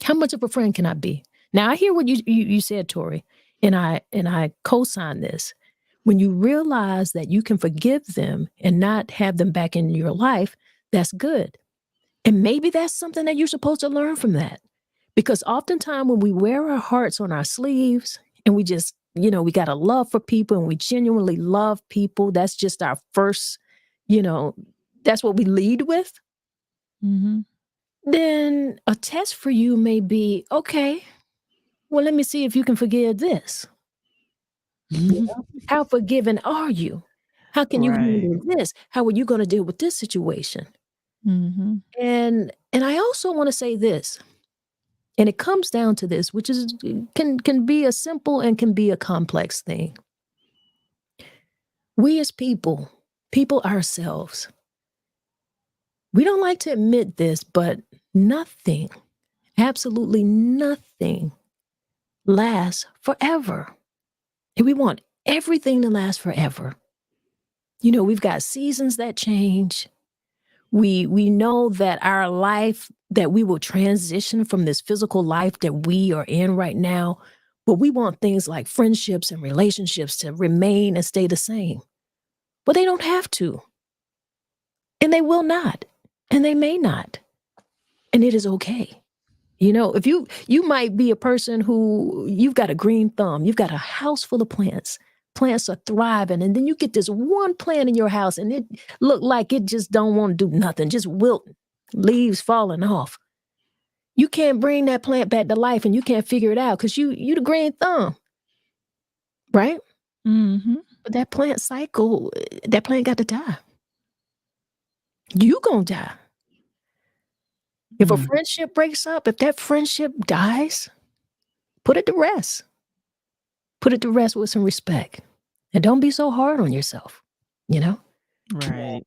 how much of a friend can I be? Now I hear what you said, Tori, and I co-sign this. When you realize that you can forgive them and not have them back in your life, that's good. And maybe that's something that you're supposed to learn from that. Because oftentimes when we wear our hearts on our sleeves and we just, we got a love for people and we genuinely love people, that's just our first, you know, that's what we lead with. Hmm. Then a test for you may be, okay, well, let me see if you can forgive this. How forgiving are you? How can you Right. handle this? How are you going to deal with this situation? Hmm. And I also want to say this. And it comes down to this, which is can be a simple and can be a complex thing. We as people ourselves, we don't like to admit this, but nothing, absolutely nothing lasts forever. And we want everything to last forever. You know, we've got seasons that change. We know that our life, that we will transition from this physical life that we are in right now, but we want things like friendships and relationships to remain and stay the same. But they don't have to. And they will not. And they may not. And it is okay. You know, if you might be a person who you've got a green thumb, you've got a house full of plants. Plants are thriving, and then you get this one plant in your house, and it look like it just don't want to do nothing, just wilting, leaves falling off. You can't bring that plant back to life, and you can't figure it out because you the green thumb, right? Mm-hmm. But that plant cycle, that plant got to die. You gonna die. If a friendship breaks up, if that friendship dies, put it to rest. Put it to rest with some respect. And don't be so hard on yourself, you know? Right.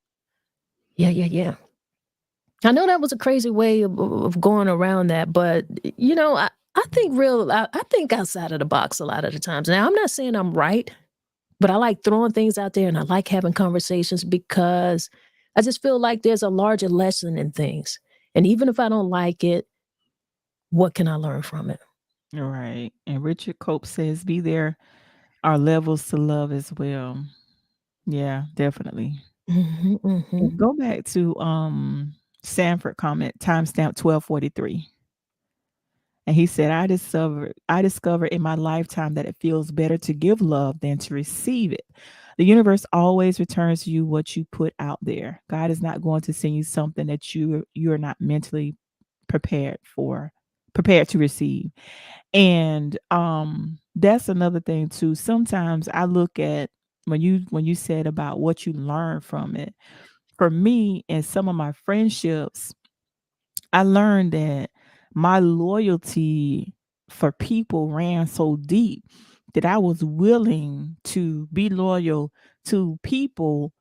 Yeah. I know that was a crazy way of going around that, but you know, I think outside of the box a lot of the times. Now, I'm not saying I'm right, but I like throwing things out there and I like having conversations because I just feel like there's a larger lesson in things. And even if I don't like it, what can I learn from it? Right. And Richard Cope says, be there are levels to love as well. Yeah, definitely. Mm-hmm. And go back to Sanford comment, timestamp 1243. And he said, I discovered in my lifetime that it feels better to give love than to receive it. The universe always returns to you what you put out there. God is not going to send you something that you're not mentally prepared to receive. And that's another thing too. Sometimes I look at when you said about what you learn from it. For me and some of my friendships, I learned that my loyalty for people ran so deep that I was willing to be loyal to people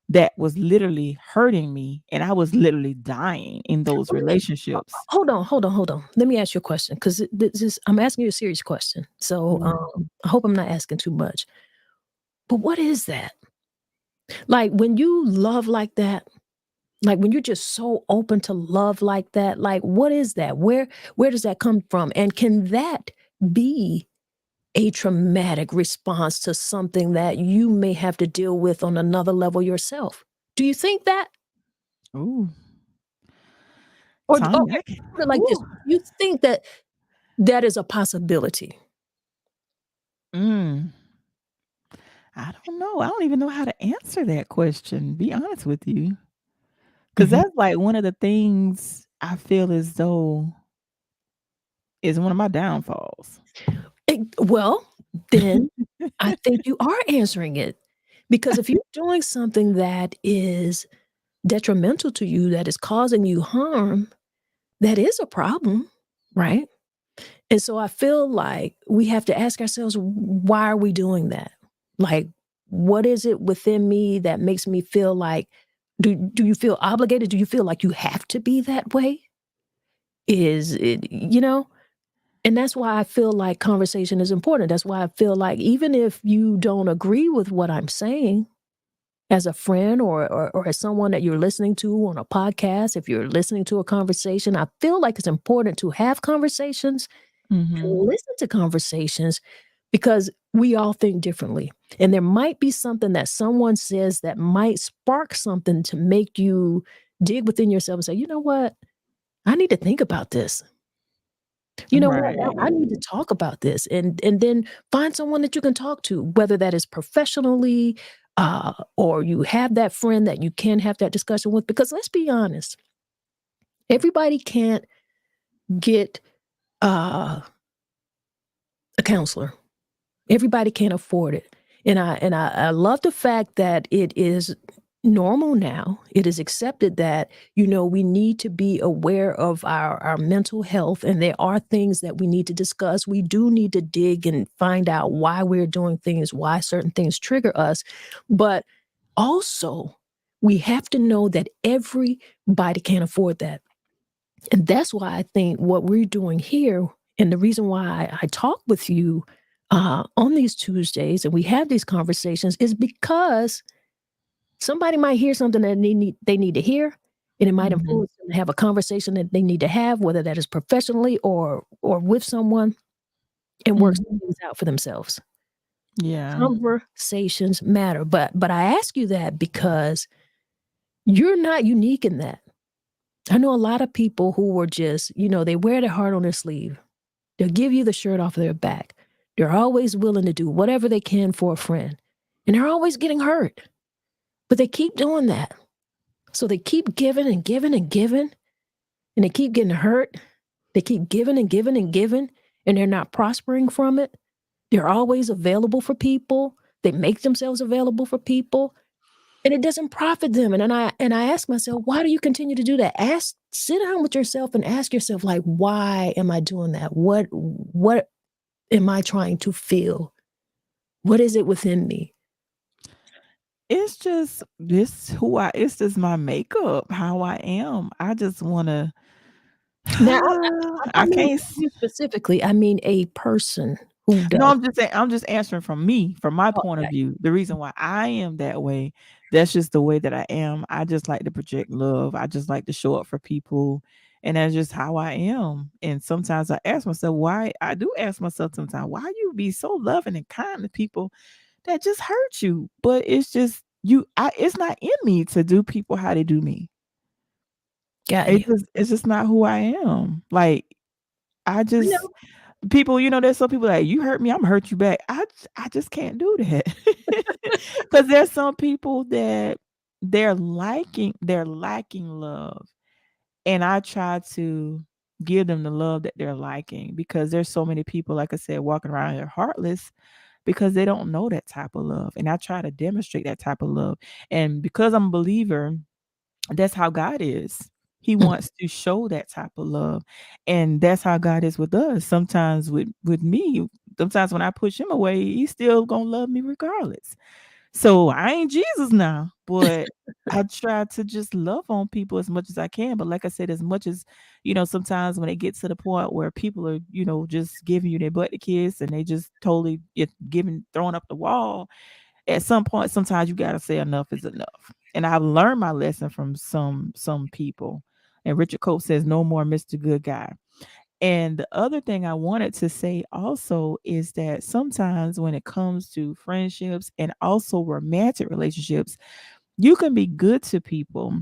that was literally hurting me, and I was literally dying in those relationships. Hold on. Let me ask you a question because I'm asking you a serious question. So Mm. I hope I'm not asking too much. But what is that? Like when you love like that, like when you're just so open to love like that, like what is that? Where does that come from? And can that be a traumatic response to something that you may have to deal with on another level yourself? Do you think that? Ooh, Or Tanya, okay, put it like this. You think that that is a possibility? mm, I don't know. I don't even know how to answer that question. Be honest with you, because Mhm. that's like one of the things I feel as though is one of my downfalls. Well, then I think you are answering it. Because if you're doing something that is detrimental to you, that is causing you harm, that is a problem, right? And so I feel like we have to ask ourselves, why are we doing that? Like, what is it within me that makes me feel like, do you feel obligated? Do you feel like you have to be that way? Is it, you know? And that's why I feel like conversation is important. That's why I feel like even if you don't agree with what I'm saying as a friend or as someone that you're listening to on a podcast, if you're listening to a conversation, I feel like it's important to have conversations Mhm. and listen to conversations because we all think differently. And there might be something that someone says that might spark something to make you dig within yourself and say, you know what? I need to think about this. You know what? I Right. need to talk about this and then find someone that you can talk to, whether that is professionally, or you have that friend that you can have that discussion with. Because let's be honest, everybody can't get uh, a counselor. Everybody can't afford it. And I love the fact that it is. normal now. It is accepted that, we need to be aware of our mental health, and there are things that we need to discuss. We do need to dig and find out why we're doing things, why certain things trigger us. But also, we have to know that everybody can't afford that. And that's why I think what we're doing here, and the reason why I talk with you on these Tuesdays and we have these conversations, is because somebody might hear something that they need to hear, and it might Mhm. influence them to have a conversation that they need to have, whether that is professionally or with someone, and work some Mhm. things out for themselves. Yeah. Conversations matter, but I ask you that because you're not unique in that. I know a lot of people who were just, they wear their heart on their sleeve. They'll give you the shirt off their back. They're always willing to do whatever they can for a friend, and they're always getting hurt, but they keep doing that. So they keep giving and giving and giving, and they keep getting hurt. They keep giving and giving and giving, and they're not prospering from it. They're always available for people. They make themselves available for people, and it doesn't profit them. And I ask myself, why do you continue to do that? Sit down with yourself and ask yourself, like, why am I doing that? What am I trying to feel? What is it within me? It's just this who I it's just my makeup, how I am. I just wanna Now, I I don't mean can't you specifically. I mean a person who No, does. I'm just saying I'm just answering from me, from my Oh, point of okay. view. The reason why I am that way, that's just the way that I am. I just like to project love. I just like to show up for people, and that's just how I am. And sometimes I ask myself why I do ask myself sometimes, why you be so loving and kind to people that just hurt you? But it's just it's not in me to do people how they do me. Got you. It's just not who I am. Like I I just know. people, there's some people like, "You hurt me, Imma hurt you back." I just can't do that. 'Cause there's some people that they're lacking love, and I try to give them the love that they're lacking because there's so many people, like I said, walking around here heartless because they don't know that type of love, and I try to demonstrate that type of love, and because I'm a believer, that's how God is. He Mm, wants to show that type of love, and that's how God is with us. Sometimes with me, sometimes when I push him away, he's still gonna love me regardless. So I ain't Jesus now, but I try to just love on people as much as I can. But like I said, as much as sometimes when it gets to the point where people are, just giving you their butt to kiss and they just totally giving throwing up the wall, at some point, sometimes you gotta say enough is enough. And I've learned my lesson from some people. And Richard Cope says, "No more Mr. Good Guy." And the other thing I wanted to say also is that sometimes when it comes to friendships and also romantic relationships, you can be good to people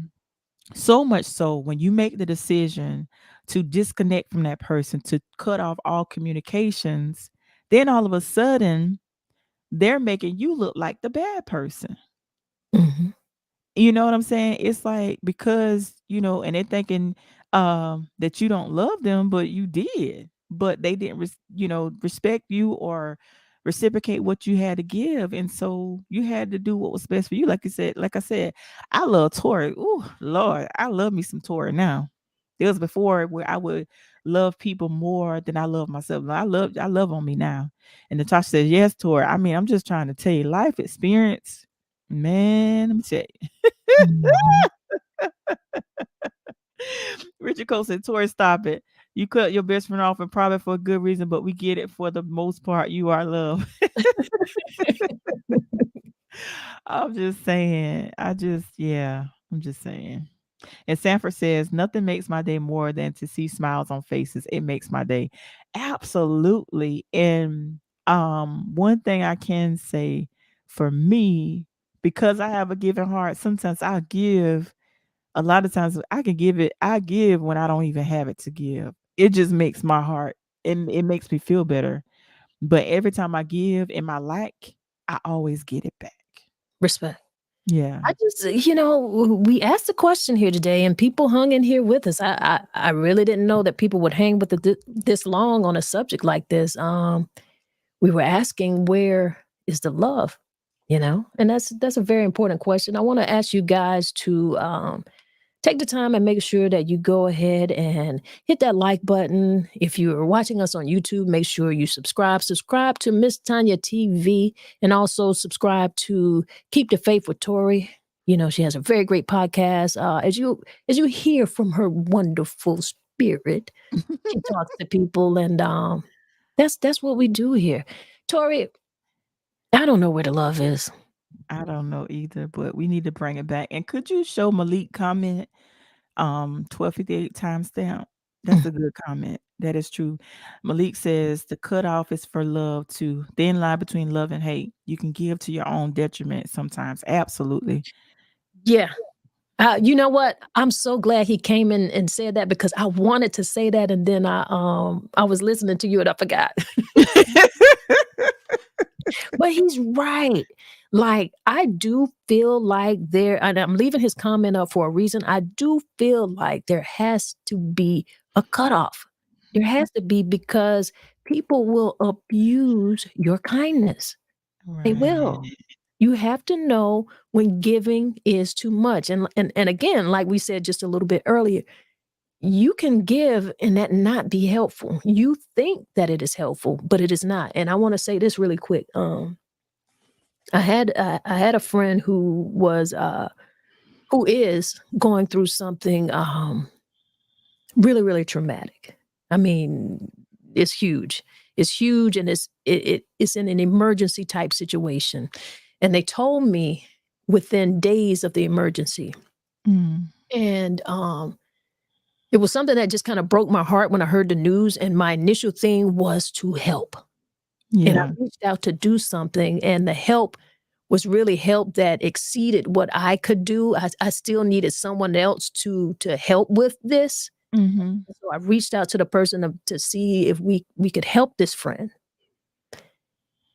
so much so when you make the decision to disconnect from that person, to cut off all communications, then all of a sudden they're making you look like the bad person. mhm. You know what I'm saying? It's like because, and they're thinking that you don't love them, but you did. But they didn't respect you or reciprocate what you had to give. And so you had to do what was best for you. Like I said, I love Tori. Ooh, Lord, I love me some Tori now. It was before where I would love people more than I love myself. I love on me now. And Natasha says, yes, Tori. I mean, I'm just trying to tell you, life experience, man, let me tell you. Mhm. Richard Cole said, Tori, stop it. You cut your best friend off and probably for a good reason, but we get it for the most part. You are love. I'm just saying. Yeah, I'm just saying. And Sanford says, nothing makes my day more than to see smiles on faces. It makes my day. Absolutely. And one thing I can say for me, because I have a giving heart, sometimes I give. A lot of times I give when I don't even have it to give. It just makes my heart and it makes me feel better. But every time I give in my lack, I always get it back. Respect. Yeah. I just, we asked a question here today, and people hung in here with us. I really didn't know that people would hang with this long on a subject like this. We were asking, where is the love? And that's a very important question. I want to ask you guys to take the time and make sure that you go ahead and hit that like button. If you're watching us on YouTube, make sure you subscribe. Subscribe to MsTonya TV, and also subscribe to Keep the Faith with Tori. She has a very great podcast. As you hear from her wonderful spirit, she talks to people, and that's what we do here. Tori, I don't know where the love is. I don't know either, but we need to bring it back. And could you show Malik comment 1258 timestamp? That's a good comment. That is true. Malik says the cutoff is for love too. Thin line between love and hate. You can give to your own detriment sometimes. Absolutely. Yeah. You know what? I'm so glad he came in and said that, because I wanted to say that, and then I was listening to you and I forgot. But he's right. Like, I do feel like and I'm leaving his comment up for a reason. I do feel like there has to be a cutoff. There has to be, because people will abuse your kindness. They will. Right. You have to know when giving is too much. And again, like we said just a little bit earlier, you can give and that not be helpful. You think that it is helpful, but it is not. And I want to say this really quick. I had a friend who is going through something really, really traumatic. I mean, it's huge. It's huge, and it's in an emergency type situation. And they told me within days of the emergency. Mm. And it was something that just kind of broke my heart when I heard the news. And my initial thing was to help. And I Yeah. reached out to do something, and the help was really help that exceeded what I could do. I still needed someone else to help with this. Mhm. So I reached out to the person to see if we could help this friend.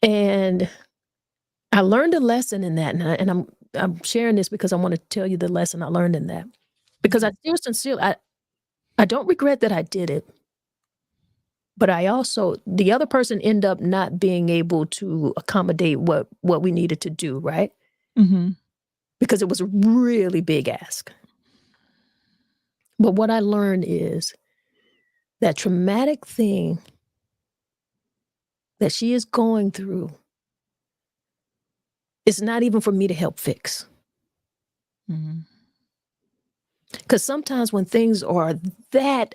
And I learned a lesson in that, and I'm sharing this because I want to tell you the lesson I learned in that. Because Okay. I don't regret that I did it, but the other person ended up not being able to accommodate what we needed to do, right? Mhm. Because it was a really big ask. But what I learned is that traumatic thing that she is going through is not even for me to help fix. Mhm. Because sometimes when things are that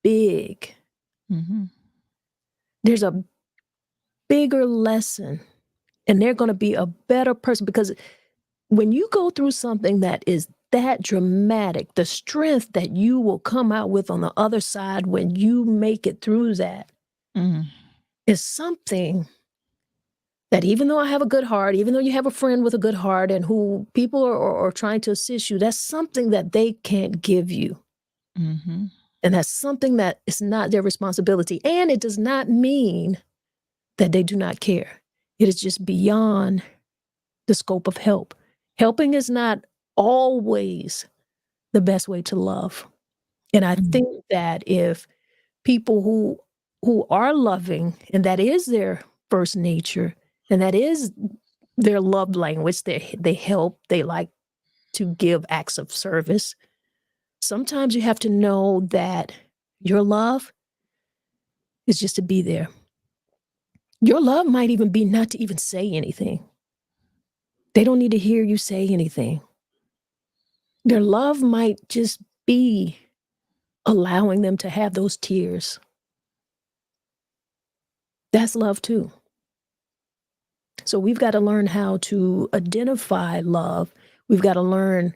big, Mhm. there's a bigger lesson, and they're going to be a better person. Because when you go through something that is that dramatic, the strength that you will come out with on the other side when you make it through that Mhm. is something that, even though I have a good heart, even though you have a friend with a good heart and who people are trying to assist you, that's something that they can't give you. Mhm. And that's something that is not their responsibility. And it does not mean that they do not care. It is just beyond the scope of help. Helping is not always the best way to love. And I Mhm. think that if people who are loving, and that is their first nature, and that is their love language, they help, they like to give acts of service. Sometimes you have to know that your love is just to be there. Your love might even be not to even say anything. They don't need to hear you say anything. Their love might just be allowing them to have those tears. That's love too. So we've got to learn how to identify love. We've got to learn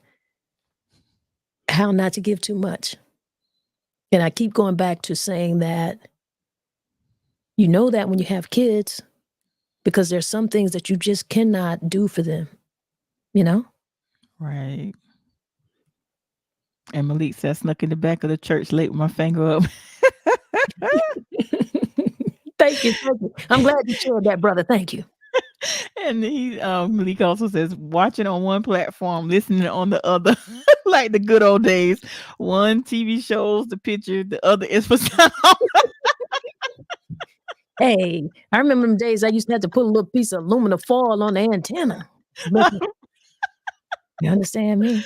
how not to give too much. And I keep going back to saying that you know that when you have kids, because there's some things that you just cannot do for them, you know? Right. And Malik said, "Snuck in the back of the church late with my finger up." Thank you. Thank you. I'm glad you shared that, brother. Thank you. And Malik also says, "Watching on one platform, listening on the other, like the good old days. One TV shows the picture, the other is for sound." Hey, I remember them days I used to have to put a little piece of aluminum foil on the antenna. Listen, you understand me?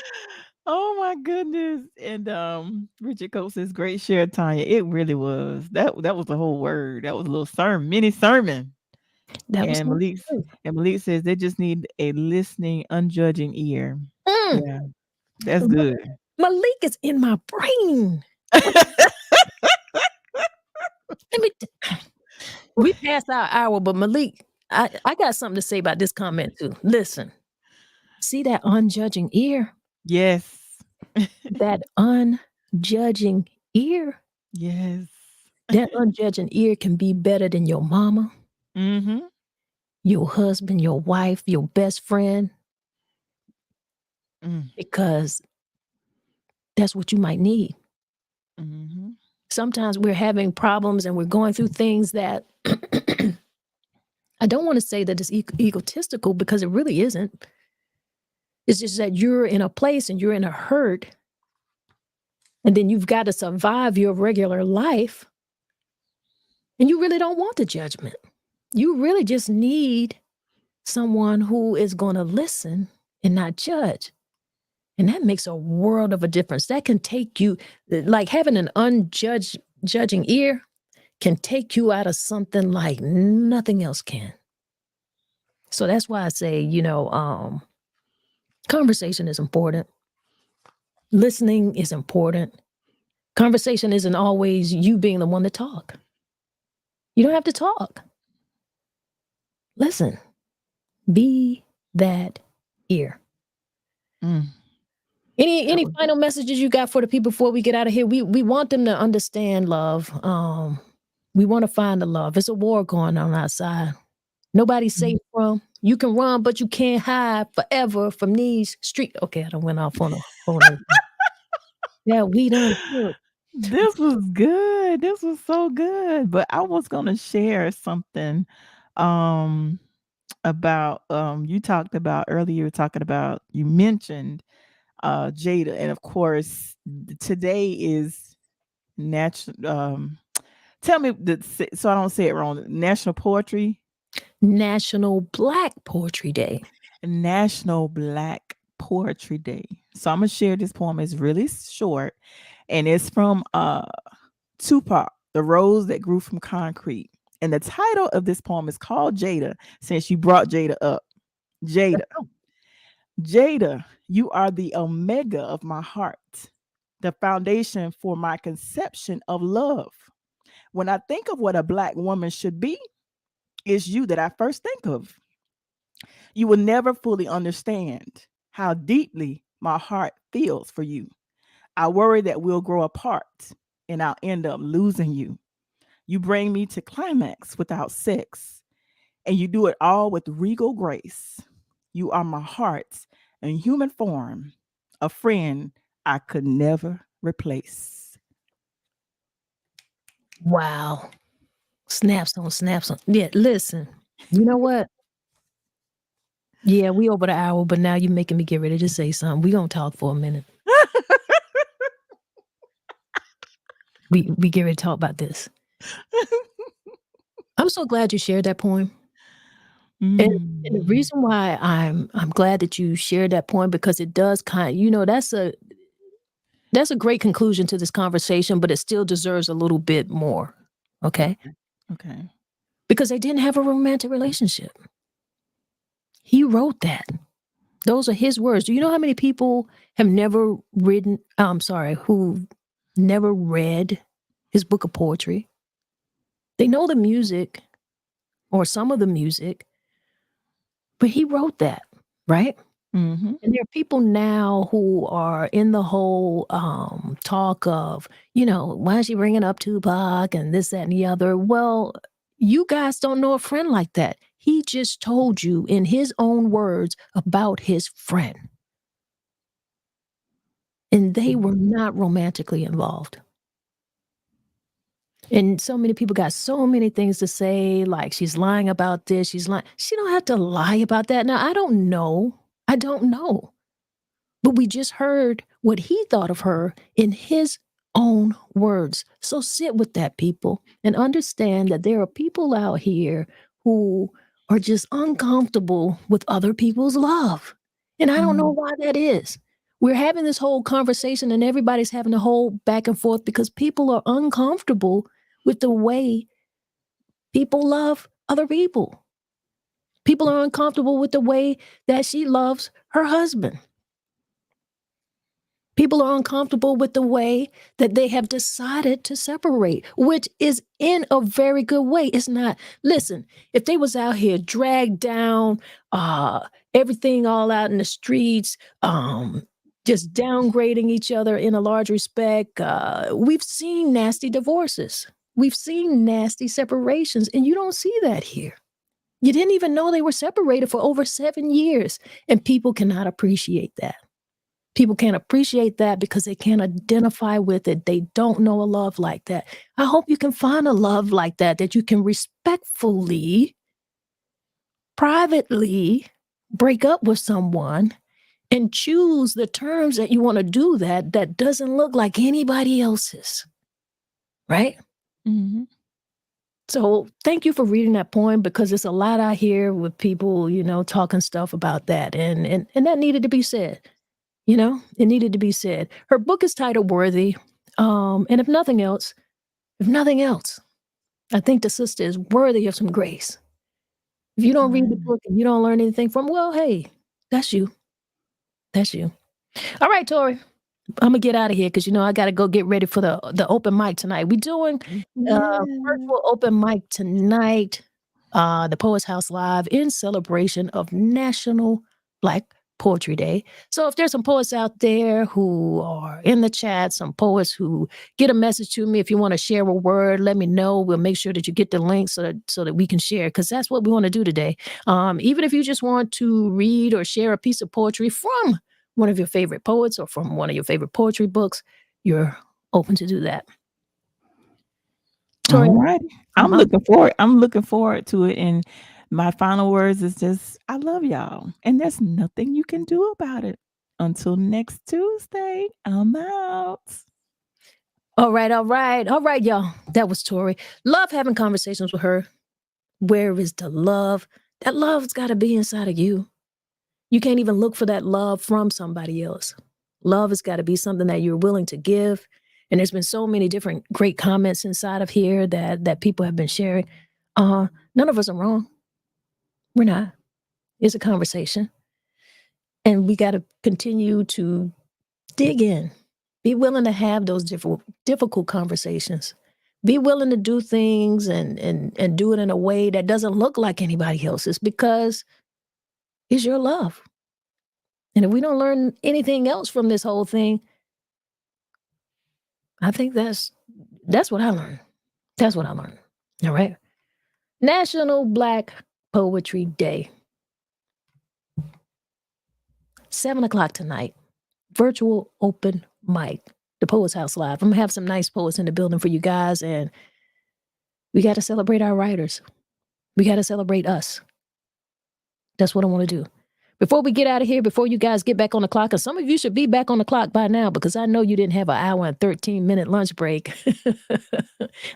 Oh my goodness. And Richard Coach says great share, Tanya. It really was. That was the whole word. That was a little sermon, mini sermon. That was And so Malik good. and Malik says they just need a listening, unjudging ear. Mm. Yeah, that's Ma- good. Malik is in my brain. What? Let me. We passed our hour, but Malik, I got something to say about this comment too. Listen, see that unjudging ear? Yes. That unjudging ear? Yes. That unjudging ear can be better than your mama, Mhm. your husband, your wife, your best friend, Mm. because that's what you might need. Mhm. Sometimes we're having problems and we're going through things that I don't want to say that it's egotistical because it really isn't. It's just that you're in a place and you're in a hurt, and then you've got to survive your regular life, and you really don't want the judgment. You really just need someone who is going to listen and not judge. And that makes a world of a difference. That can take you, like having an unjudged judging ear can take you out of something like nothing else can. So that's why I say, conversation is important. Listening is important. Conversation isn't always you being the one to talk. You don't have to talk. Listen, be that ear. Mm. That Any was final messages you got for the people before we get out of here? We want them to understand love. We want to find the love. It's a war going on outside. Nobody's mm. safe from. You can run, but you can't hide forever from these street. Okay, I don't went off on a whole other thing. Yeah, we done took. This was good. This was so good. But I was gonna share something um about you talked about earlier, you were talking about you mentioned Jada, and of course today is natural tell me so I don't say it wrong. National Poetry, National Black Poetry Day. National Black Poetry Day. So I'm gonna share this poem. It's really short, and it's from Tupac, The Rose That Grew from Concrete. And the title of this poem is called Jada, since you brought Jada up. Jada. Jada, you are the omega of my heart, the foundation for my conception of love. When I think of what a Black woman should be, it's you that I first think of. You will never fully understand how deeply my heart feels for you. I worry that we'll grow apart and I'll end up losing you. You bring me to climax without sex, and you do it all with regal grace. You are my heart in human form, a friend I could never replace. Wow. Snaps on snaps on. Yeah, listen. You know what? Yeah, we over the hour, but now you're making me get ready to say something. We gonna talk for a minute. We get ready to talk about this. I'm so glad you shared that poem. And the Mm. reason why I'm glad that you shared that poem because it does that's a great conclusion to this conversation, but it still deserves a little bit more. Okay? Okay. Okay. Because they didn't have a romantic relationship. He wrote that. Those are his words. Do you know how many people have never who never read his book of poetry? They know the music or some of the music, but he wrote that, right? Mm-hmm. And there are people now who are in the whole talk of, why is she bringing up Tupac and this, that, and the other? Well, you guys don't know a friend like that. He just told you in his own words about his friend. And they were not romantically involved. And so many people got so many things to say, like she's lying about this, she's lying. She don't have to lie about that. Now, I don't know. I don't know. But we just heard what he thought of her in his own words. So sit with that, people, and understand that there are people out here who are just uncomfortable with other people's love. And I don't know why that is. We're having this whole conversation and everybody's having a whole back and forth because people are uncomfortable with the way people love other people. People are uncomfortable with the way that she loves her husband. People are uncomfortable with the way that they have decided to separate, which is in a very good way. It's not, listen, if they was out here dragged down, everything all out in the streets, just downgrading each other in a large respect, we've seen nasty divorces. We've seen nasty separations, and you don't see that here. You didn't even know they were separated for over 7 years, and people cannot appreciate that. People can't appreciate that because they can't identify with it. They don't know a love like that. I hope you can find a love like that you can respectfully, privately break up with someone and choose the terms that you want to do that doesn't look like anybody else's. Right? Mm-hmm. So thank you for reading that poem because there's a lot out here with people, talking stuff about that. And that needed to be said. It needed to be said. Her book is titled Worthy. And if nothing else, I think the sister is worthy of some grace. If you don't read the book and you don't learn anything from, well, hey, that's you. That's you. All right, Tori. I'm gonna get out of here because I got to go get ready for the open mic tonight. We're doing virtual open mic tonight, the Poets House Live in celebration of National Black Poetry Day. So if there's some poets out there who are in the chat, some poets who get a message to me, if you want to share a word, let me know. We'll make sure that you get the link so that we can share, because that's what we want to do today. Even if you just want to read or share a piece of poetry from one of your favorite poets or from one of your favorite poetry books, you're open to do that. Tori, all right. I'm looking forward to it. And my final words is just, I love y'all. And there's nothing you can do about it. Until next Tuesday, I'm out. All right, y'all. That was Tori. Love having conversations with her. Where is the love? That love's got to be inside of you. You can't even look for that love from somebody else. Love has got to be something that you're willing to give. And there's been so many different great comments inside of here that people have been sharing. None of us are wrong. We're not. It's a conversation. And we got to continue to dig in. Be willing to have those difficult conversations. Be willing to do things and do it in a way that doesn't look like anybody else's, because it's your love. And if we don't learn anything else from this whole thing, I think that's what I learned. That's what I learned. All right. National Black Poetry Day. 7:00 tonight. Virtual open mic. The Poets House Live. I'm going to have some nice poets in the building for you guys. And we got to celebrate our writers. We got to celebrate us. That's what I want to do. Before we get out of here, before you guys get back on the clock, and some of you should be back on the clock by now, because I know you didn't have an hour and 13-minute lunch break.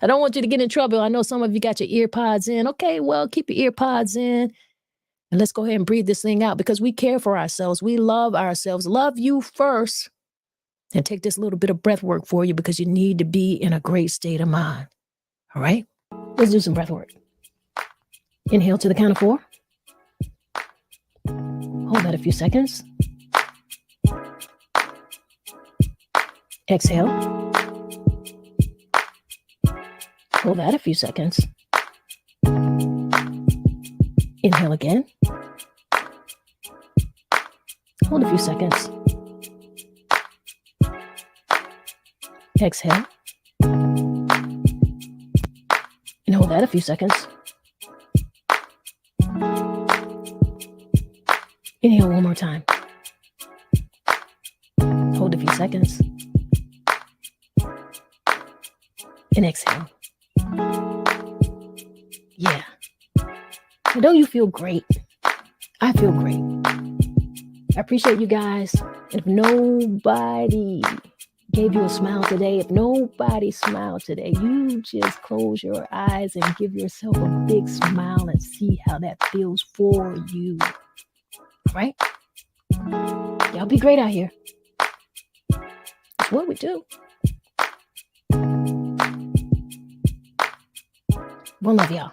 I don't want you to get in trouble. I know some of you got your ear pods in. Okay, well, keep your ear pods in. And let's go ahead and breathe this thing out, because we care for ourselves. We love ourselves. Love you first. And take this little bit of breath work for you, because you need to be in a great state of mind. All right? Let's do some breath work. Inhale to the count of 4. Hold that a few seconds. Exhale. Hold that a few seconds. Inhale again. Hold a few seconds. Exhale. And hold that a few seconds. Inhale one more time. Hold a few seconds. And exhale. Yeah. And don't you feel great? I feel great. I appreciate you guys. And if nobody gave you a smile today, if nobody smiled today, you just close your eyes and give yourself a big smile and see how that feels for you. Right? Y'all be great out here. That's what we do. One love, y'all.